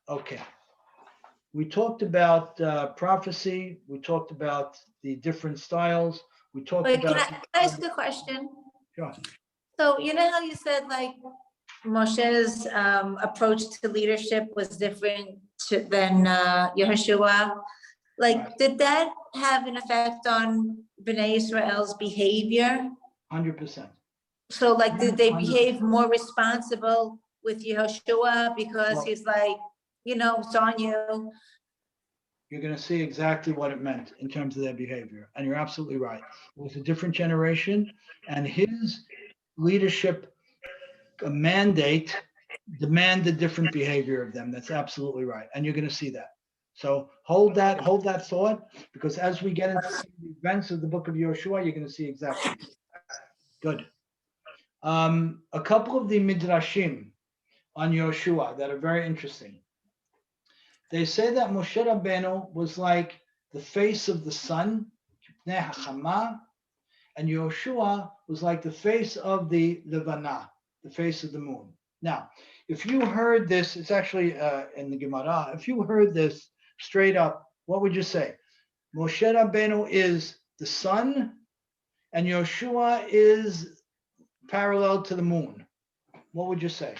Okay. We talked about prophecy. We talked about the different styles. We talked Wait, about. can I ask a question? Sure. So you know how you said like Moshe's approach to leadership was different than Yehoshua? Like, Right. did that have an effect on Bnei Israel's behavior? 100%. So like, did they behave more responsible with Yehoshua because Well- he's like, you know, it's on you? You're going to see exactly what it meant in terms of their behavior. And you're absolutely right. It was a different generation, and his leadership mandate demanded different behavior of them. That's absolutely right. And you're going to see that. So hold that thought, because as we get into the events of the book of Yoshua, you're going to see exactly. Good. A couple of the midrashim on Yoshua that are very interesting. They say that Moshe Rabbeinu was like the face of the sun, and Yoshua was like the face of the Levana, the face of the moon. Now, if you heard this, it's actually in the Gemara. If you heard this straight up, what would you say? Moshe Rabbeinu is the sun, and Yoshua is parallel to the moon. What would you say?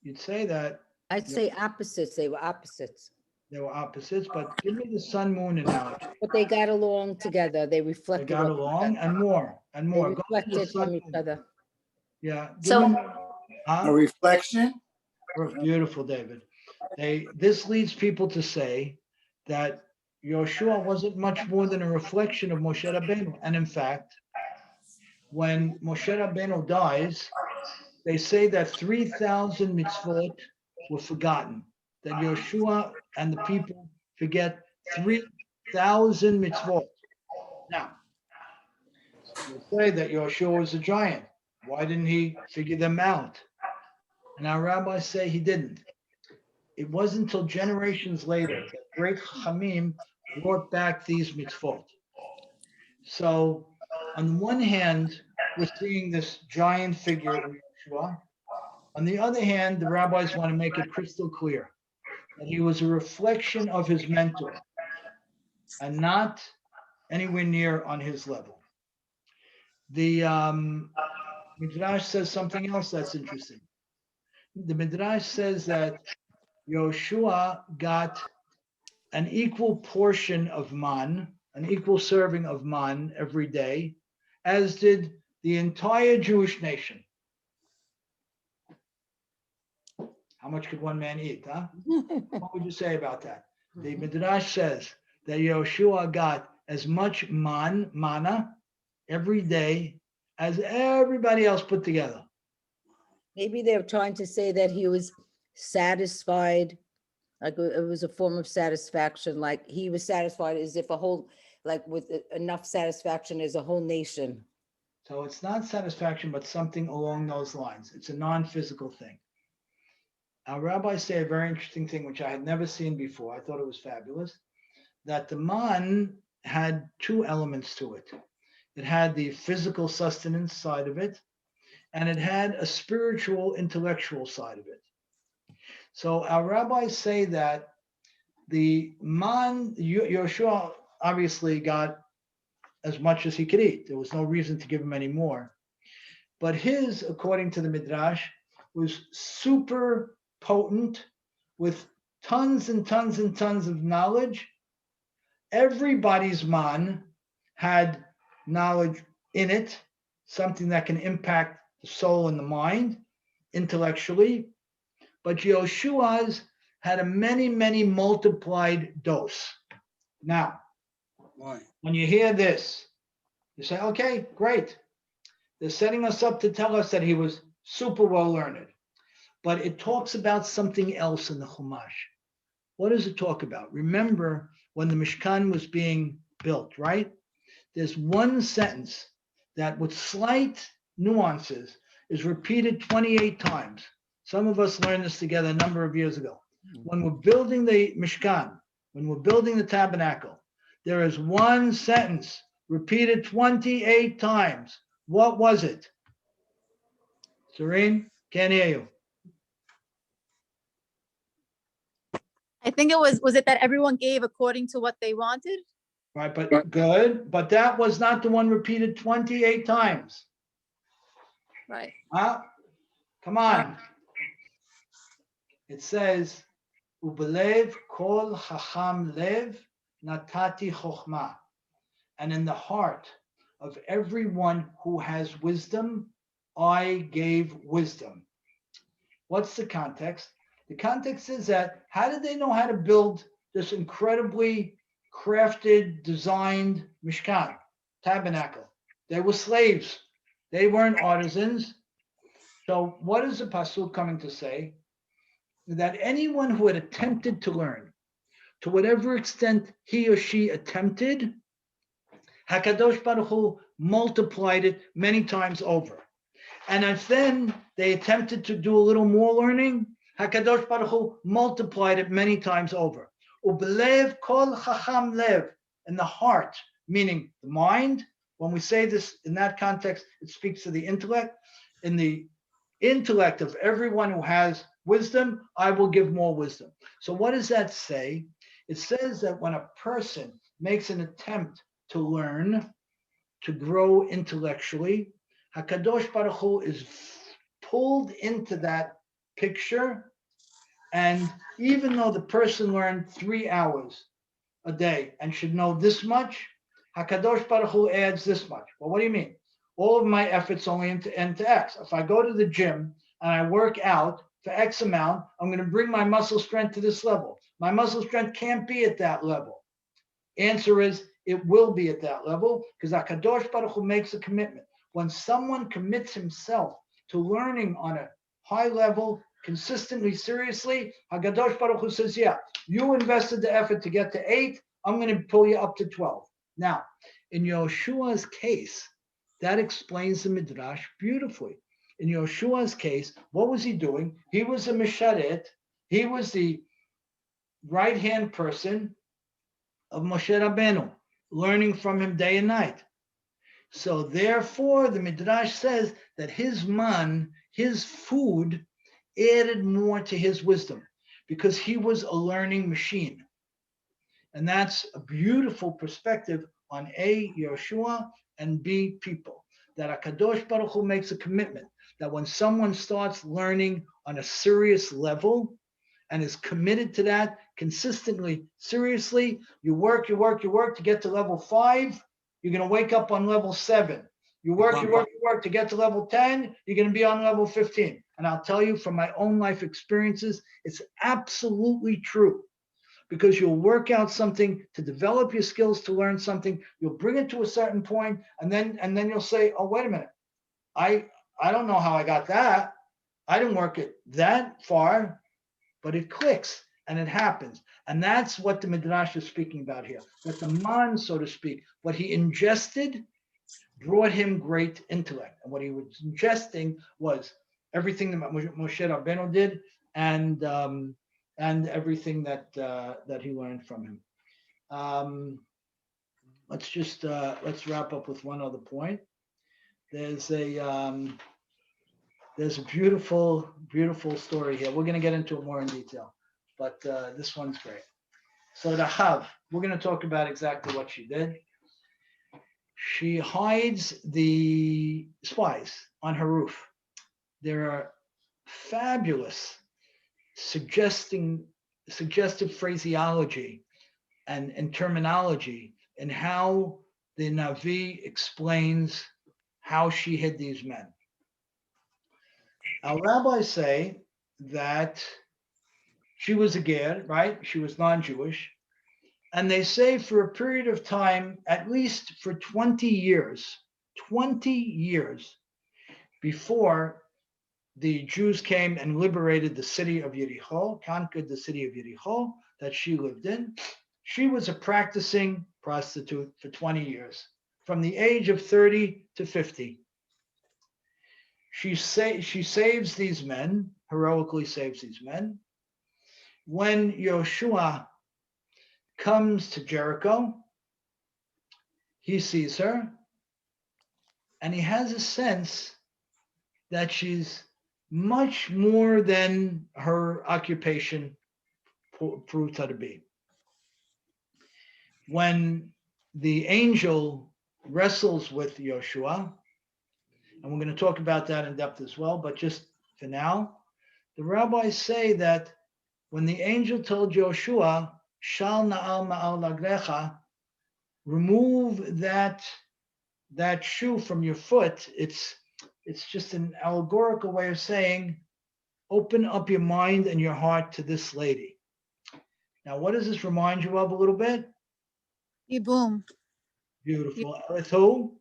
You'd say that I'd say opposites. They were opposites, they were opposites, but give me the sun moon analogy. but they got along together. They They reflected. got off each along other. and more and They more. Go to the reflected sun from each moon. other. Yeah. So Huh? A reflection? Beautiful, David. This leads people to say that Yoshua wasn't much more than a reflection of Moshe Rabbeinu. And in fact, when Moshe Rabbeinu dies, they say that 3,000 mitzvot were forgotten, that Yoshua and the people forget 3,000 mitzvot. Now, you say that Yoshua was a giant. Why didn't he figure them out? And our rabbis say he didn't. It wasn't until generations later that great Chachamim brought back these mitzvot. So, on one hand, we're seeing this giant figure of Yeshua. On the other hand, the rabbis want to make it crystal clear that he was a reflection of his mentor and not anywhere near on his level. The Midrash says something else that's interesting. The Midrash says that Yoshua got an equal portion of man, an equal serving of man every day, as did the entire Jewish nation. How much could one man eat, huh? What would you say about that? The Midrash says that Yoshua got as much manna every day as everybody else put together. Maybe they're trying to say that he was satisfied, like it was a form of satisfaction, like he was satisfied as if a whole, like with enough satisfaction as a whole nation. So it's not satisfaction, but something along those lines. It's a non-physical thing. Our rabbis say a very interesting thing, which I had never seen before. I thought it was fabulous, that the man had two elements to it. It had the physical sustenance side of it, and it had a spiritual, intellectual side of it. So our rabbis say that the man, Yoshua obviously got as much as he could eat. There was no reason to give him any more. But his, according to the Midrash, was super potent with tons and tons and tons of knowledge. Everybody's man had knowledge in it, something that can impact the soul and the mind intellectually. But Yoshua's had a many, many multiplied dose. Now, when you hear this, you say, okay, great. They're setting us up to tell us that he was super well learned. But it talks about something else in the Chumash. What does it talk about? Remember when the Mishkan was being built, right? There's one sentence that with slight nuances is repeated 28 times. Some of us learned this together a number of years ago. When we're building the Mishkan, when we're building the tabernacle, there is one sentence repeated 28 times. What was it? Serene, can't hear you. I think it was it that everyone gave according to what they wanted? Right, but good. But that was not the one repeated 28 times. Right. Huh? Come on. It says, Ubelev kol chacham lev natati chokhmah. And in the heart of everyone who has wisdom, I gave wisdom. What's the context? The context is that how did they know how to build this incredibly crafted, designed Mishkan, tabernacle? They were slaves. They weren't artisans. So what is the Pasuk coming to say? That anyone who had attempted to learn, to whatever extent he or she attempted, HaKadosh Baruch Hu multiplied it many times over. And if then they attempted to do a little more learning, HaKadosh Baruch Hu multiplied it many times over. Ubelev kol chacham lev, in the heart, meaning the mind. When we say this in that context, it speaks to the intellect. In the intellect of everyone who has wisdom, I will give more wisdom. So what does that say? It says that when a person makes an attempt to learn, to grow intellectually, HaKadosh Baruch Hu is pulled into that picture. And even though the person learned 3 hours a day and should know this much, HaKadosh Baruch Hu adds this much. Well, what do you mean? All of my efforts only into X. If I go to the gym and I work out for X amount, I'm going to bring my muscle strength to this level. My muscle strength can't be at that level. Answer is, it will be at that level because HaKadosh Baruch Hu makes a commitment. When someone commits himself to learning on a high level, consistently, seriously, HaKadosh Baruch Hu says, yeah, you invested the effort to get to 8, I'm going to pull you up to 12. Now, in Yeshua's case, that explains the Midrash beautifully. In Yeshua's case, what was he doing? He was a Mesharet. He was the right-hand person of Moshe Rabbeinu, learning from him day and night. So therefore, the Midrash says that his man, his food, added more to his wisdom because he was a learning machine. And that's a beautiful perspective on A, Yeshua, and B, people. That HaKadosh Baruch Hu makes a commitment that when someone starts learning on a serious level and is committed to that consistently, seriously, you work to get to level 5, you're going to wake up on level 7. You work to get to level 10, you're going to be on level 15. And I'll tell you from my own life experiences, it's absolutely true. Because you'll work out something to develop your skills to learn something, you'll bring it to a certain point, and then you'll say, oh, wait a minute, I don't know how I got that. I didn't work it that far, but it clicks and it happens. And that's what the Midrash is speaking about here. That the man, so to speak, what he ingested brought him great intellect. And what he was ingesting was everything that Moshe Rabbeinu did and everything that he learned from him. Let's wrap up with one other point. There's a beautiful story here. We're going to get into it more in detail, but this one's great. So Rachav, we're going to talk about exactly what she did. She hides the spies on her roof. There are fabulous suggestive phraseology and terminology and how the Navi explains how she hid these men. Our rabbis say that she was a ger, right? She was non-Jewish. And they say for a period of time, at least for 20 years before the Jews came and liberated the city of Yericho, conquered the city of Yericho that she lived in. She was a practicing prostitute for 20 years, from the age of 30 to 50. She saves these men, heroically saves these men. When Yeshua comes to Jericho, he sees her, and he has a sense that she's much more than her occupation proved her to be. When the angel wrestles with Yeshua, and we're going to talk about that in depth as well, but just for now, the rabbis say that when the angel told Yeshua, Shal na'al ma'al lagrecha, remove that shoe from your foot, it's just an allegorical way of saying, open up your mind and your heart to this lady. Now, what does this remind you of a little bit? Boom. Beautiful. With who?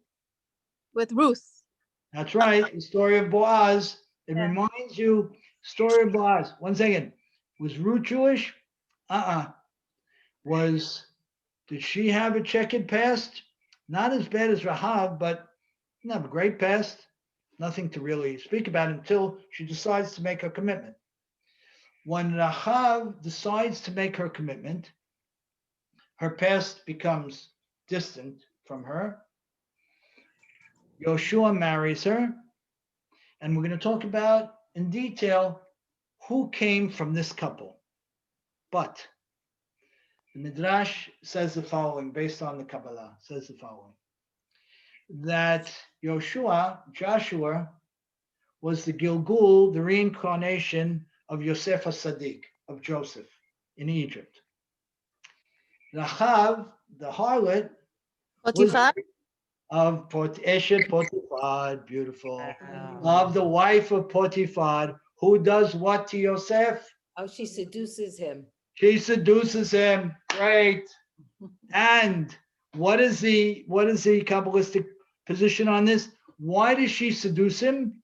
With Ruth. That's right. The story of Boaz. It Yeah. reminds you, story of Boaz. One second. Was Ruth Jewish? Did she have a checkered past? Not as bad as Rachav, but didn't have a great past. Nothing to really speak about until she decides to make her commitment. When Rachav decides to make her commitment, her past becomes distant from her. Yeshua marries her, and we're going to talk about in detail who came from this couple. But the Midrash says the following, based on the Kabbalah, says the following, that Joshua was the Gilgul, the reincarnation of Yosef HaSadiq, of Joseph in Egypt. Rachav, the harlot, was Potiphar? of Eshet Potiphar, Potiphar, beautiful. Wow. Of the wife of Potiphar, who does what to Yosef? Oh, she seduces him. She seduces him. Great. And what is the Kabbalistic position on this? Why does she seduce him?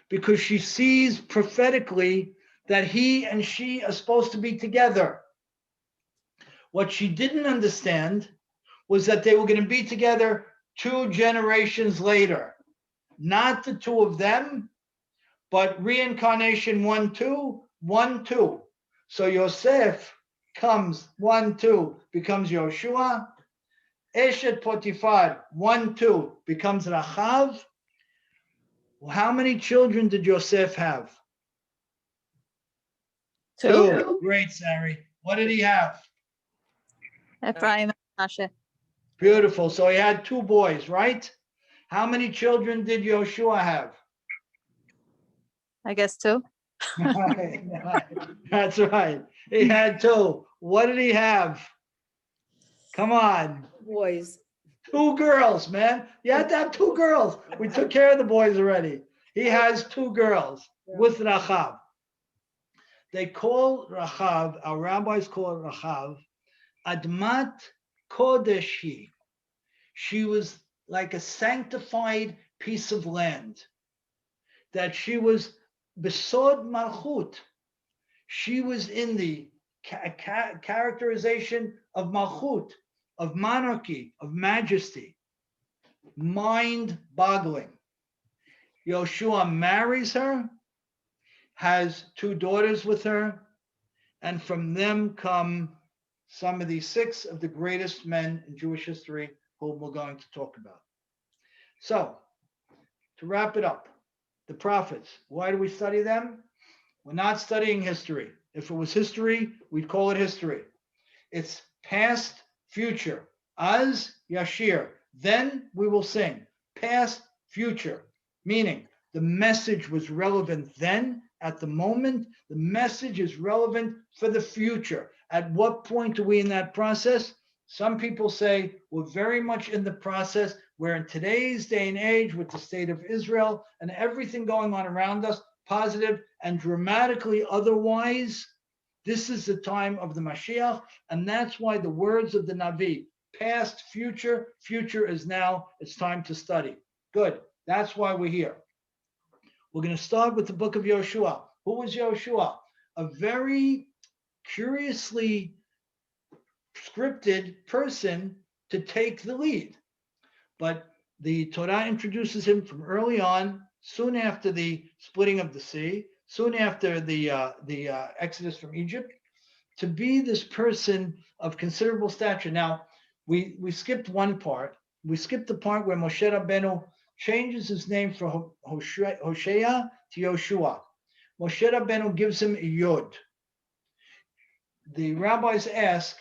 Because she sees prophetically that he and she are supposed to be together. What she didn't understand was that they were going to be together 2 generations later. Not the two of them, but reincarnation 1, 2, 1, 2. So Yosef comes 1, 2, becomes Yoshua. Eshet Potiphar 1, 2 becomes Rachav. How many children did Yosef have? 2. Great, Sari. What did he have? Ephraim and Manasseh. Beautiful. So he had 2 boys, right? How many children did Yoshua have? I guess 2. That's right. He had 2. What did he have? Come on. Boys. 2 girls, man. You had to have 2 girls. We took care of the boys already. He has 2 girls with Rachav. They call Rachav, our rabbis call Rachav, Admat Kodeshi. She was like a sanctified piece of land. That she was Besod Malchut. She was in the characterization of Malchut, of monarchy, of majesty. Mind-boggling. Yoshua marries her, has 2 daughters with her, and from them come some of the 6 of the greatest men in Jewish history whom we're going to talk about. So, to wrap it up, the prophets, why do we study them? We're not studying history. If it was history, we'd call it history. It's past, future. Az Yashir. Then we will sing. Past, future. Meaning the message was relevant then, at the moment. The message is relevant for the future. At what point are we in that process? Some people say we're very much in the process where in today's day and age with the state of Israel and everything going on around us, positive and dramatically otherwise, this is the time of the Mashiach. And that's why the words of the Navi, past, future, future is now, it's time to study. Good. That's why we're here. We're going to start with the book of Yoshua. Who was Yoshua? A very curiously scripted person to take the lead. But the Torah introduces him from early on, soon after the splitting of the sea, soon after the exodus from Egypt, to be this person of considerable stature. Now, we skipped one part. We skipped the part where Moshe Rabbeinu changes his name from Hosea to Yoshua. Moshe Rabbeinu gives him a yod. The rabbis ask,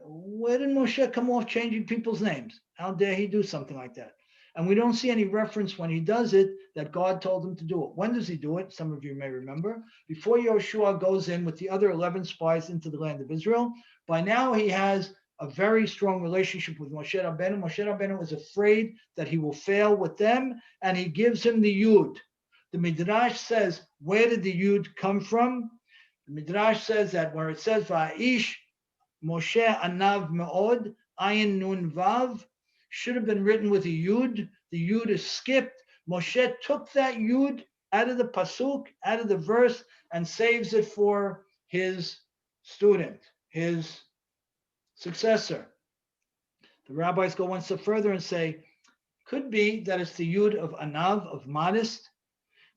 where did Moshe come off changing people's names? How dare he do something like that? And we don't see any reference when he does it that God told him to do it. When does he do it? Some of you may remember. Before Yoshua goes in with the other 11 spies into the land of Israel. By now he has a very strong relationship with Moshe Rabbeinu. Moshe Rabbeinu is afraid that he will fail with them, and he gives him the Yud. The Midrash says, where did the Yud come from? The Midrash says that where it says, Va'ish Moshe Anav Me'od, Ayin Nun Vav, should have been written with a Yud. The Yud is skipped. Moshe took that Yud out of the Pasuk, out of the verse, and saves it for his student, his successor. The rabbis go one step further and say, could be that it's the Yud of Anav, of modest,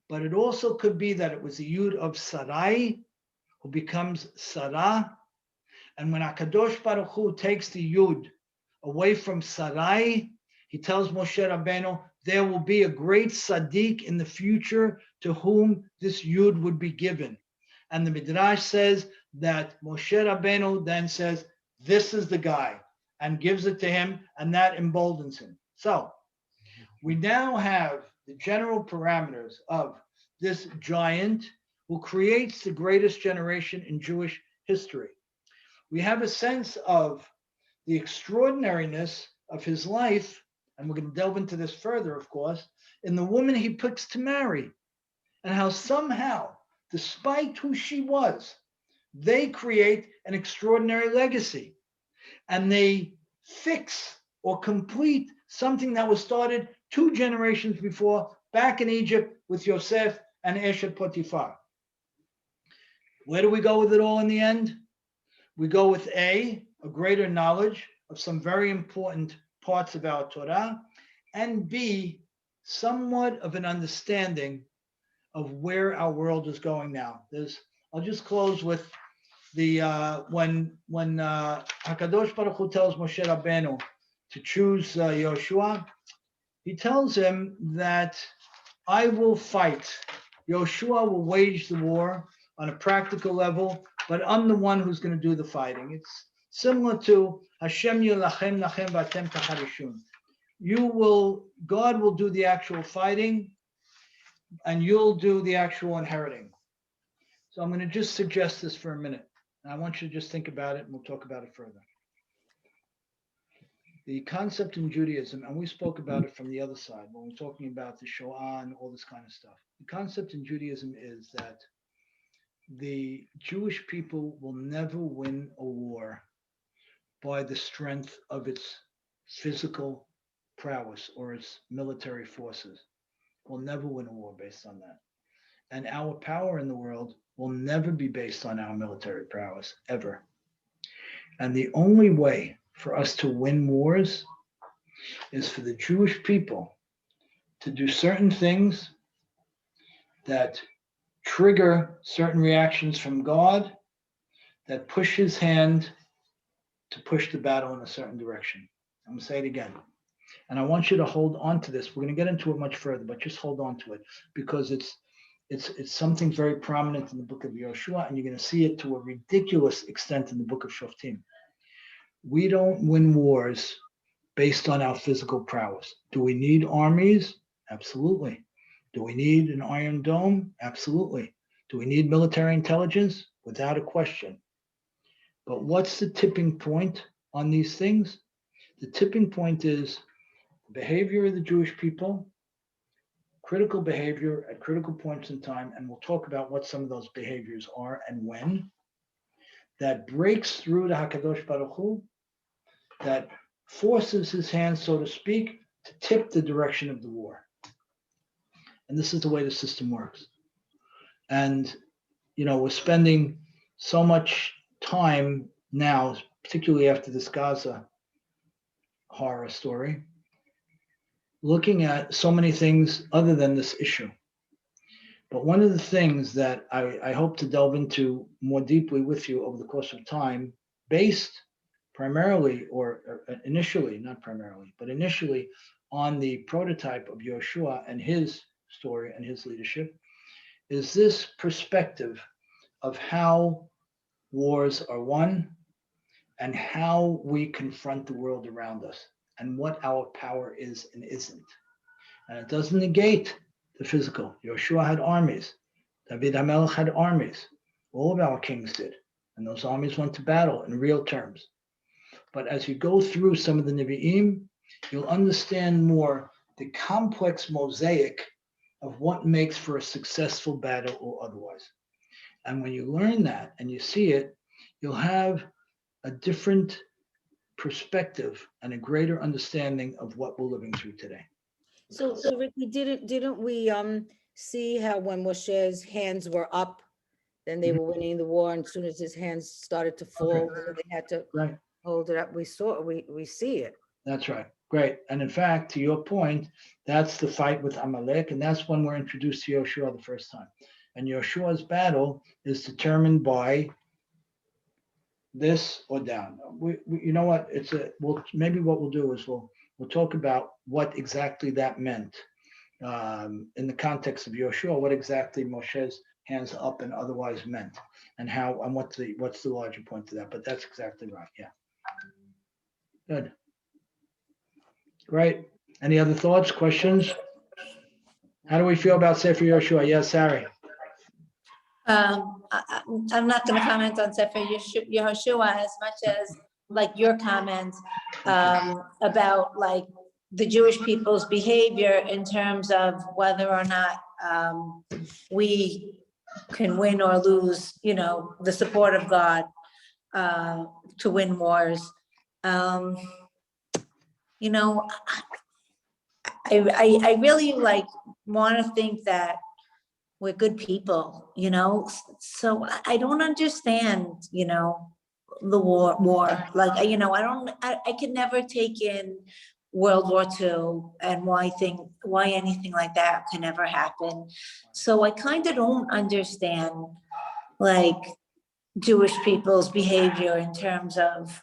but it also could be that it was the Yud of Sarai, who becomes Sarah. And when HaKadosh Baruch Hu takes the Yud away from Sarai, he tells Moshe Rabbeinu, there will be a great Sadiq in the future to whom this Yud would be given. And the Midrash says that Moshe Rabbeinu then says, this is the guy, and gives it to him, and that emboldens him. So we now have the general parameters of this giant who creates the greatest generation in Jewish history. We have a sense of the extraordinariness of his life and we're going to delve into this further, of course, in the woman he picks to marry, and how somehow, despite who she was, they create an extraordinary legacy, and they fix or complete something that was started 2 generations before, back in Egypt with Yosef and Eshet Potiphar. Where do we go with it all in the end? We go with a greater knowledge of some very important parts of our Torah, and B, somewhat of an understanding of where our world is going now. I'll just close with the when Hakadosh Baruch Hu tells Moshe Rabbeinu to choose Yoshua, he tells him that I will fight. Yoshua will wage the war on a practical level, but I'm the one who's going to do the fighting. It's similar to Hashem Yilachem Lachem V'atem Tacharishun. God will do the actual fighting, and you'll do the actual inheriting. So I'm going to just suggest this for a minute. And I want you to just think about it, and we'll talk about it further. The concept in Judaism, and we spoke about it from the other side when we're talking about the Shoah and all this kind of stuff. The concept in Judaism is that the Jewish people will never win a war by the strength of its physical prowess or its military forces. We'll never win a war based on that. And our power in the world will never be based on our military prowess, ever. And the only way for us to win wars is for the Jewish people to do certain things that trigger certain reactions from God, that push his hand to push the battle in a certain direction. I'm going to say it again. And I want you to hold on to this. We're going to get into it much further, but just hold on to it, because it's something very prominent in the book of Yoshua, and you're going to see it to a ridiculous extent in the book of Shoftim. We don't win wars based on our physical prowess. Do we need armies? Absolutely. Do we need an Iron Dome? Absolutely. Do we need military intelligence? Without a question. But what's the tipping point on these things? The tipping point is the behavior of the Jewish people, critical behavior at critical points in time, and we'll talk about what some of those behaviors are and when, that breaks through the HaKadosh Baruch Hu, that forces his hand, so to speak, to tip the direction of the war. And this is the way the system works. And, we're spending so much time now, particularly after this Gaza horror story, looking at so many things other than this issue. But one of the things that I hope to delve into more deeply with you over the course of time, based primarily, or initially, not primarily, but initially on the prototype of Yoshua and his story and his leadership, is this perspective of how wars are won and how we confront the world around us and what our power is and isn't. And it doesn't negate the physical. Yoshua had armies. David HaMelech had armies. All of our kings did. And those armies went to battle in real terms. But as you go through some of the Nevi'im, you'll understand more the complex mosaic of what makes for a successful battle or otherwise. And when you learn that and you see it, you'll have a different perspective and a greater understanding of what we're living through today. So Ricky, didn't we see how when Moshe's hands were up, then they were winning the war, and as soon as his hands started to fall, then they had to Right. hold it up. We see it. That's right. Great. And in fact, to your point, that's the fight with Amalek, and that's when we're introduced to Yoshua the first time. And Yoshua's battle is determined by this or down. You know what? Maybe what we'll do is we'll talk about what exactly that meant in the context of Yoshua, what exactly Moshe's hands up and otherwise meant, and what's the larger point to that. But that's exactly right. Yeah. Good. Great. Any other thoughts, questions? How do we feel about Sefer Yoshua? Yes, Sari. I'm not going to comment on Sefer Yehoshua as much as like your comment about like the Jewish people's behavior in terms of whether or not we can win or lose, the support of God to win wars. You know, I really want to think that we're good people, so I don't understand, the war. I could never take in World War II and why anything like that can ever happen. So I kind of don't understand Jewish people's behavior in terms of,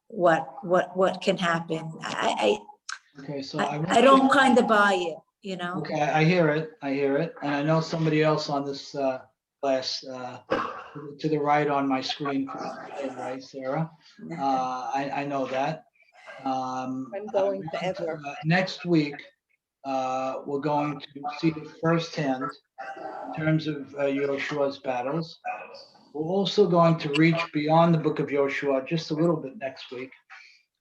what can happen. Okay, so I don't kind of buy it, Okay, I hear it, and I know somebody else on this class to the right on my screen, right, Sarah? I know that. I'm going forever. Next week, we're going to see the firsthand in terms of Yoshua's battles. We're also going to reach beyond the book of Yoshua just a little bit next week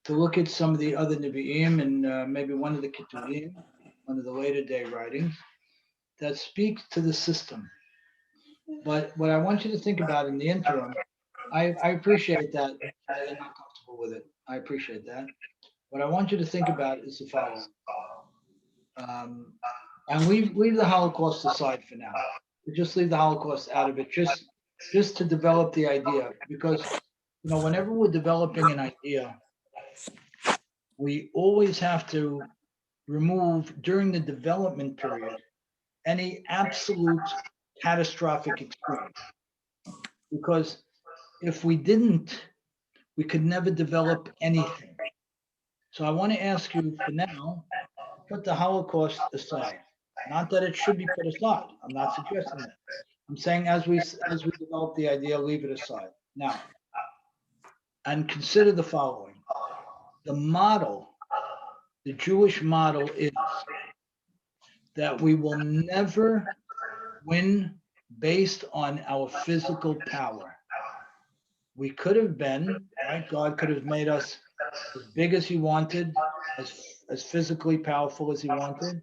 to look at some of the other Nevi'im and maybe one of the Ketuvim, one of the later day writings that speaks to the system. But what I want you to think about in the interim, I appreciate that you're not comfortable with it. I appreciate that. What I want you to think about is the following. And leave the Holocaust aside for now. Just leave the Holocaust out of it, just to develop the idea. Because, whenever we're developing an idea, we always have to remove during the development period any absolute catastrophic experience. Because if we didn't, we could never develop anything. So I want to ask you for now, put the Holocaust aside. Not that it should be put aside. I'm not suggesting that. I'm saying as we develop the idea, leave it aside. Now, and consider the following. The model, the Jewish model is that we will never win based on our physical power. We could have been, right? God could have made us as big as he wanted, as physically powerful as he wanted,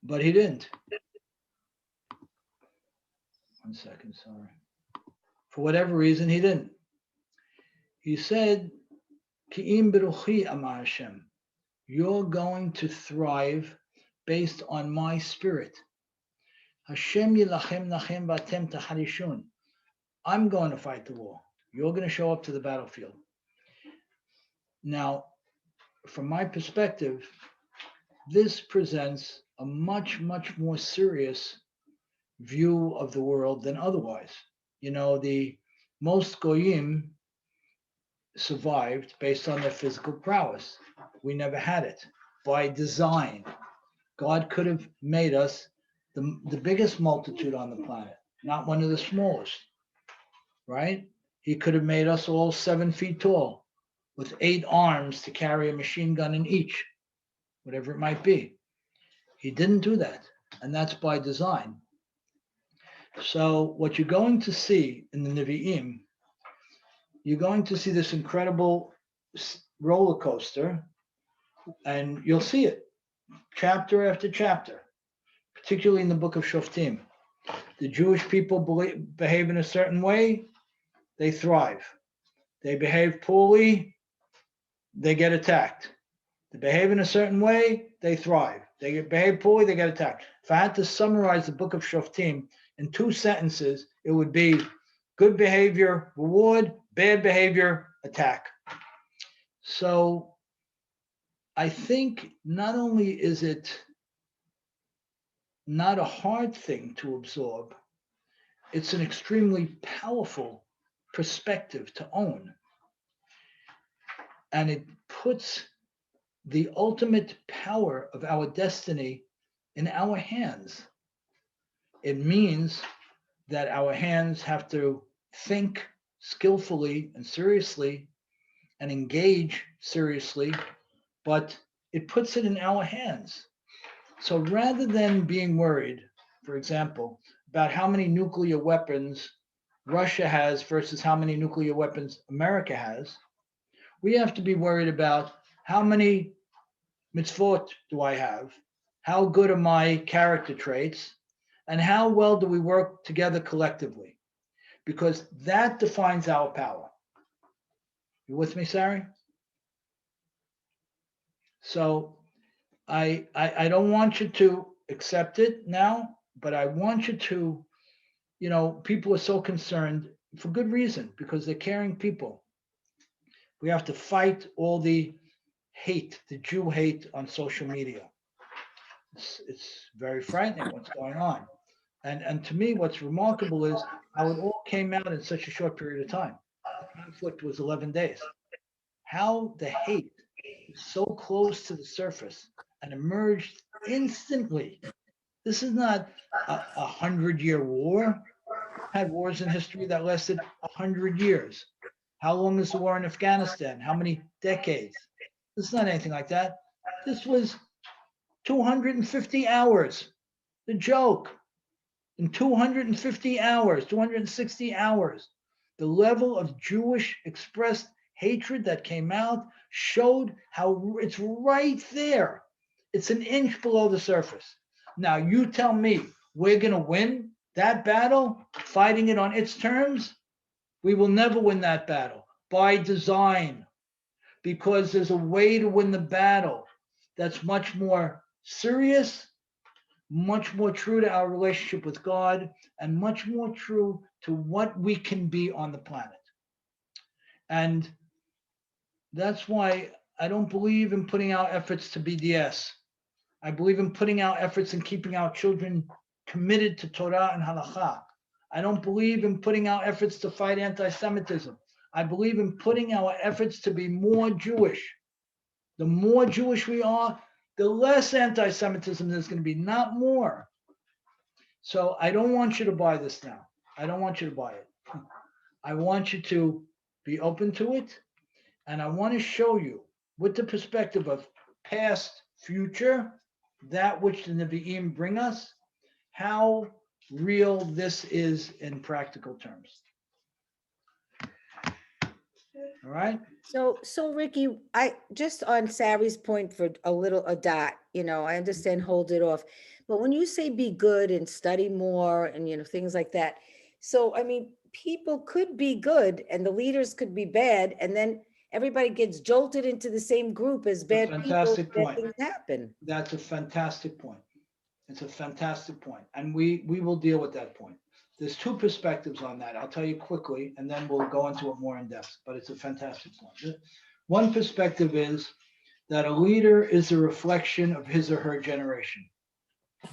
but he didn't. 1 second, sorry. For whatever reason, he didn't. He said, Ki'im beruchi amar Hashem. You're going to thrive based on my spirit. Hashem yilachem lachem v'atem tacharishun. I'm going to fight the war. You're going to show up to the battlefield. Now, from my perspective, this presents a much, much more serious view of the world than otherwise. The most goyim survived based on their physical prowess. We never had it by design. God could have made us the biggest multitude on the planet, not one of the smallest, right? He could have made us all 7 feet tall with 8 arms to carry a machine gun in each, whatever it might be. He didn't do that, and that's by design. So what you're going to see in the Nevi'im, you're going to see this incredible roller coaster, and you'll see it chapter after chapter, particularly in the book of Shoftim. The Jewish people behave in a certain way, they thrive. They behave poorly, they get attacked. They behave in a certain way, they thrive. They behave poorly, they get attacked. If I had to summarize the book of Shoftim in 2 sentences, it would be good behavior, reward, bad behavior, attack. So I think not only is it not a hard thing to absorb, it's an extremely powerful perspective to own. And it puts the ultimate power of our destiny in our hands. It means that our hands have to think skillfully and seriously and engage seriously, but it puts it in our hands. So rather than being worried, for example, about how many nuclear weapons Russia has versus how many nuclear weapons America has, We have to be worried about how many mitzvot do I have? How good are my character traits? And how well do we work together collectively? Because that defines our power. You with me, Sari? So I don't want you to accept it now, but I want you to, people are so concerned for good reason, because they're caring people. We have to fight all the hate, the Jew hate on social media. It's very frightening what's going on. And to me, what's remarkable is how it all came out in such a short period of time. The conflict was 11 days. How the hate is so close to the surface and emerged instantly. This is not a 100-year war. Had wars in history that lasted 100 years. How long is the war in Afghanistan? How many decades? This is not anything like that. This was 250 hours. The joke. In 250 hours, 260 hours, the level of Jewish expressed hatred that came out showed how it's right there. It's an inch below the surface. Now, you tell me we're going to win that battle, fighting it on its terms? We will never win that battle by design, because there's a way to win the battle that's much more serious, much more true to our relationship with God, and much more true to what we can be on the planet. And that's why I don't believe in putting out efforts to BDS. I believe in putting out efforts and keeping our children committed to Torah and Halakha. I don't believe in putting out efforts to fight anti-Semitism. I believe in putting our efforts to be more Jewish. The more Jewish we are, the less anti-Semitism there's going to be, not more. So I don't want you to buy this now. I don't want you to buy it. I want you to be open to it. And I want to show you, with the perspective of past, future, that which the Nevi'im bring us, how real this is in practical terms. All right? So Ricky, I just on Sari's point for a dot, I understand hold it off. But when you say be good and study more and, things like that. So, I mean, people could be good and the leaders could be bad. And then everybody gets jolted into the same group as bad people. Fantastic Bad point. things happen. That's a fantastic point. It's a fantastic point. And we will deal with that point. There's two perspectives on that. I'll tell you quickly, and then we'll go into it more in depth, but it's a fantastic point. One perspective is that a leader is a reflection of his or her generation,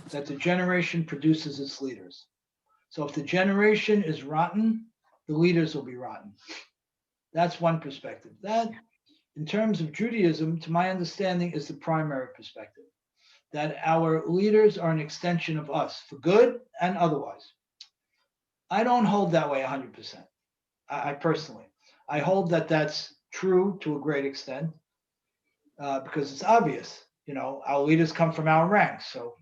that the generation produces its leaders. So if the generation is rotten, the leaders will be rotten. That's one perspective. That, in terms of Judaism, to my understanding, is the primary perspective, that our leaders are an extension of us, for good and otherwise. I don't hold that way 100%. I personally, I hold that that's true to a great extent, because it's obvious, our leaders come from our ranks. So,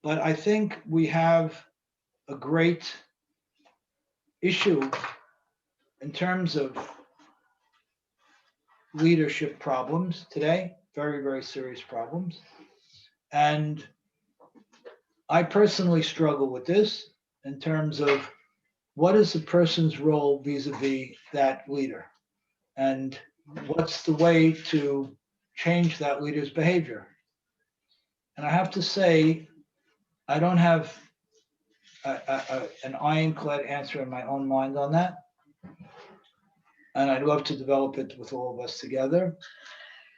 but I think we have a great issue in terms of leadership problems today, very, very serious problems. And I personally struggle with this in terms of what is the person's role vis-a-vis that leader, and what's the way to change that leader's behavior. And I have to say, I don't have an ironclad answer in my own mind on that. And I'd love to develop it with all of us together.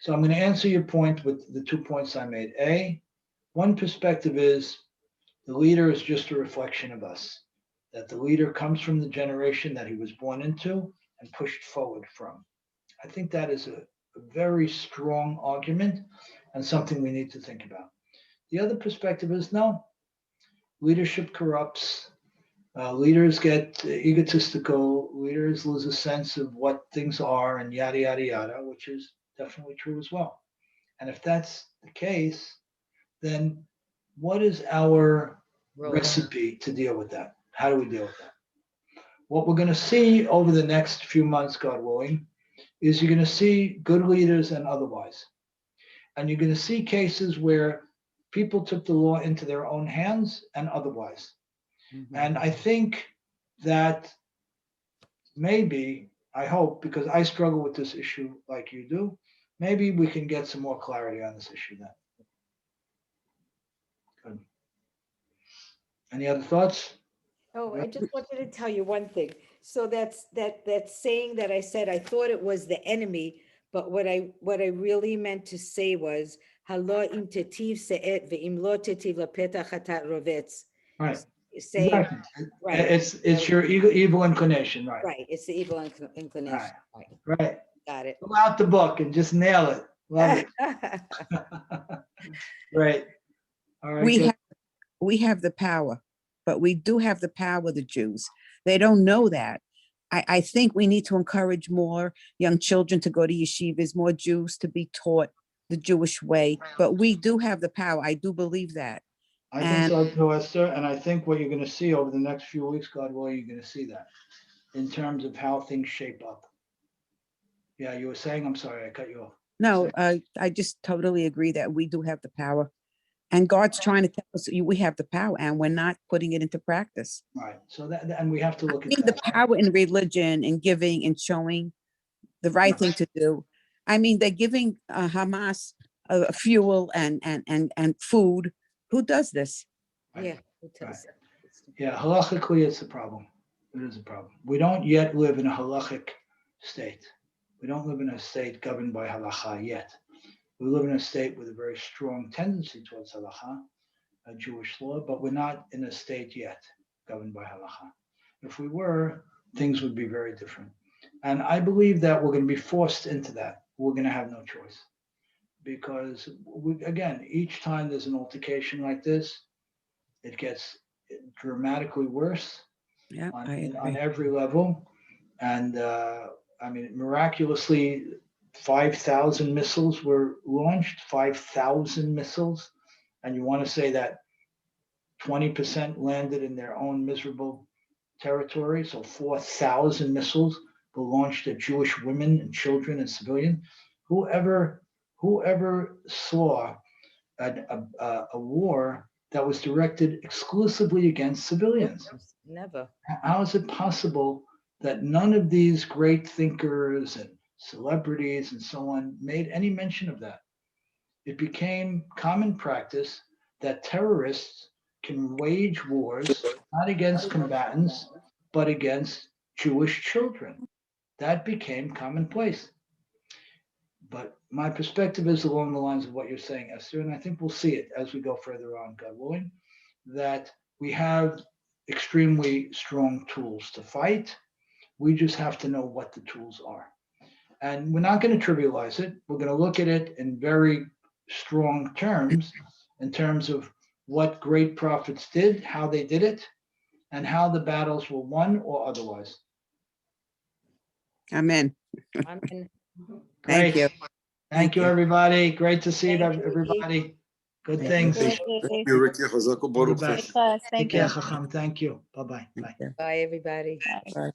So I'm going to answer your point with the 2 points I made. One perspective is the leader is just a reflection of us, that the leader comes from the generation that he was born into and pushed forward from. I think that is a very strong argument and something we need to think about. The other perspective is no, leadership corrupts. Leaders get egotistical. Leaders lose a sense of what things are and yada, yada, yada, which is definitely true as well. And if that's the case, then what is our recipe to deal with that? How do we deal with that? What we're going to see over the next few months, God willing, is you're going to see good leaders and otherwise. And you're going to see cases where people took the law into their own hands and otherwise. And I think that maybe, I hope, because I struggle with this issue like you do, maybe we can get some more clarity on this issue then. Good. Any other thoughts? Oh, I just wanted to tell you one thing. So that saying that I said, I thought it was the enemy, but what I really meant to say was, "Halo im tetiv se'et ve'im lo tetiv lapetach hatat rovetz." Right. Saying, Exactly. right, It's your evil inclination, right? right, it's the evil inclination. Right, Right. got it. Pull out the book and just nail it. Love it. Great. All right. We good. have, we have the power, but we do have the power, the Jews. They don't know that. I think we need to encourage more young children to go to yeshivas, more Jews to be taught the Jewish way, but we do have the power. I do believe that. I think so too, Esther, and I think what you're going to see over the next few weeks, God willing, you're going to see that in terms of how things shape up. Yeah, you were saying, I'm sorry, I cut you off. No, I just totally agree that we do have the power. And God's trying to tell us we have the power and we're not putting it into practice. Right. So that, and we have to look I mean, at the that. power in religion and giving and showing the right thing to do. I mean, they're giving Hamas fuel and food. Who does this? Yeah. who tells it? Yeah, halachically, it's a problem. It is a problem. We don't yet live in a halachic state. We don't live in a state governed by halacha yet. We live in a state with a very strong tendency towards halacha, a Jewish law, but we're not in a state yet governed by halacha. If we were, things would be very different. And I believe that we're going to be forced into that. We're going to have no choice. Because, again, each time there's an altercation like this, it gets dramatically worse Yeah, on every level. And I mean, miraculously, 5,000 missiles were launched, 5,000 missiles. And you want to say that 20% landed in their own miserable territory. So 4,000 missiles were launched at Jewish women and children and civilians. Whoever saw a war that was directed exclusively against civilians? Never. How is it possible that none of these great thinkers and celebrities and so on made any mention of that? It became common practice that terrorists can wage wars not against combatants, but against Jewish children. That became commonplace. But my perspective is along the lines of what you're saying, Esther, and I think we'll see it as we go further on, God willing, that we have extremely strong tools to fight. We just have to know what the tools are. And we're not going to trivialize it. We're going to look at it in very strong terms, in terms of what great prophets did, how they did it, and how the battles were won or otherwise. Amen. Amen. Thank Great. you. Thank you, everybody. Great to see Thank you, everybody. Good Thank things. Thank you, Ricky. Chazak All the u'baruch. best. Class, Take thank care, you. Chacham. Thank you. Bye-bye. Bye. Bye, everybody. Bye. Bye.